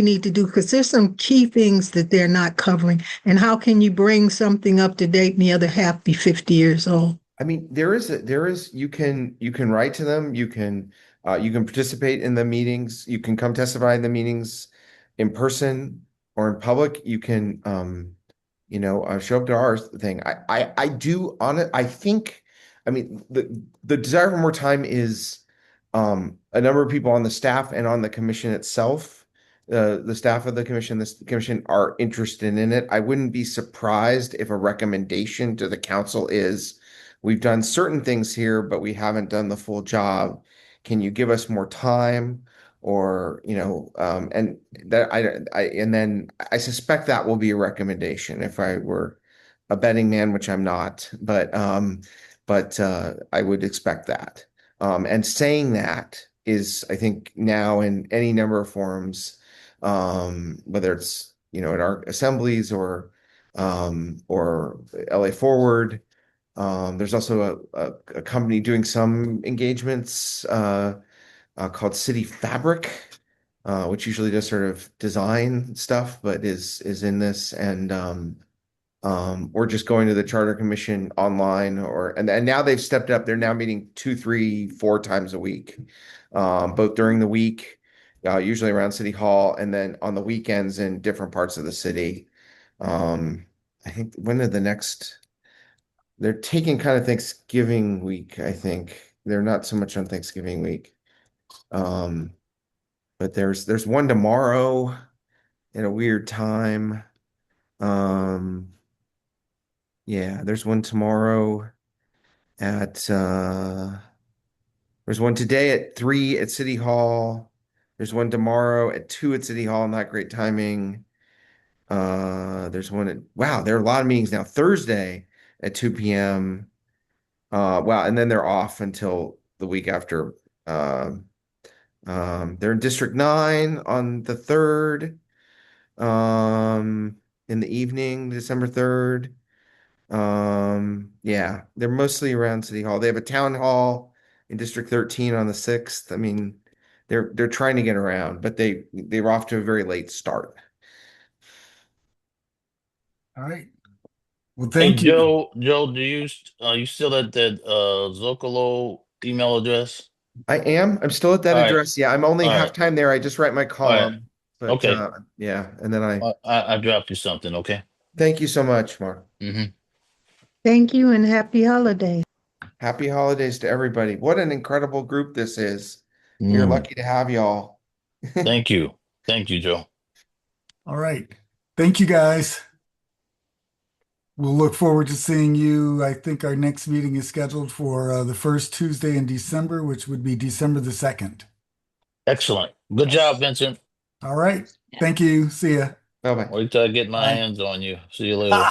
need to do? Because there's some key things that they're not covering. And how can you bring something up to date and the other half be 50 years old? I mean, you can write to them, you can participate in the meetings, you can come testify in the meetings in person or in public. You can show up to our thing. I do on it. I think, I mean, the desire for more time is a number of people on the staff and on the commission itself. The staff of the commission, this commission are interested in it. I wouldn't be surprised if a recommendation to the council is, we've done certain things here, but we haven't done the full job. Can you give us more time? Or, and that and then I suspect that will be a recommendation if I were a betting man, which I'm not, but I would expect that. And saying that is, I think, now in any number of forums, whether it's, at our assemblies or LA Forward. There's also a company doing some engagements called City Fabric, which usually does sort of design stuff, but is in this. And or just going to the Charter Commission online, and now they've stepped up. They're now meeting 2, 3, 4 times a week, both during the week, usually around City Hall, and then on the weekends in different parts of the city. I think they're taking kind of Thanksgiving week, I think. They're not so much on Thanksgiving week. But there's one tomorrow at a weird time. Yeah, there's one tomorrow at there's one today at 3 at City Hall. There's one tomorrow at 2 at City Hall, not great timing. There's one wow, there are a lot of meetings now. Thursday at 2 p.m. Wow, and then they're off until the week after. They're in District 9 on the 3rd, in the evening, December 3rd. Yeah, they're mostly around City Hall. They have a town hall in District 13 on the 6th. I mean, they're trying to get around, but they were off to a very late start. All right. Well, Hey, thank you. Joe, you still at that Zocalo email address? I am. I'm still at that All right. address. Yeah, I'm only All half right. time there. I just write my column. But Okay. yeah, and then I dropped you something, okay? thank you so much, Mark. Mm-hmm. Thank you and happy holidays. Happy holidays to everybody. What an incredible group this is. We're lucky to have y'all. Thank you. Thank you, Joe. All right. Thank you, guys. We'll look forward to seeing you. I think our next meeting is scheduled for the first Tuesday in December, which would be December the 2nd. Excellent. Good job, Vincent. All right. Thank you. See ya. Bye-bye. Wait till I get my Bye. hands on you. See you later.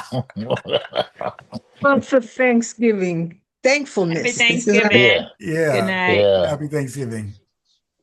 Well, for Thanksgiving, thankfulness. Happy Thanksgiving. Yeah. Yeah. Good night. Yeah. Happy Thanksgiving.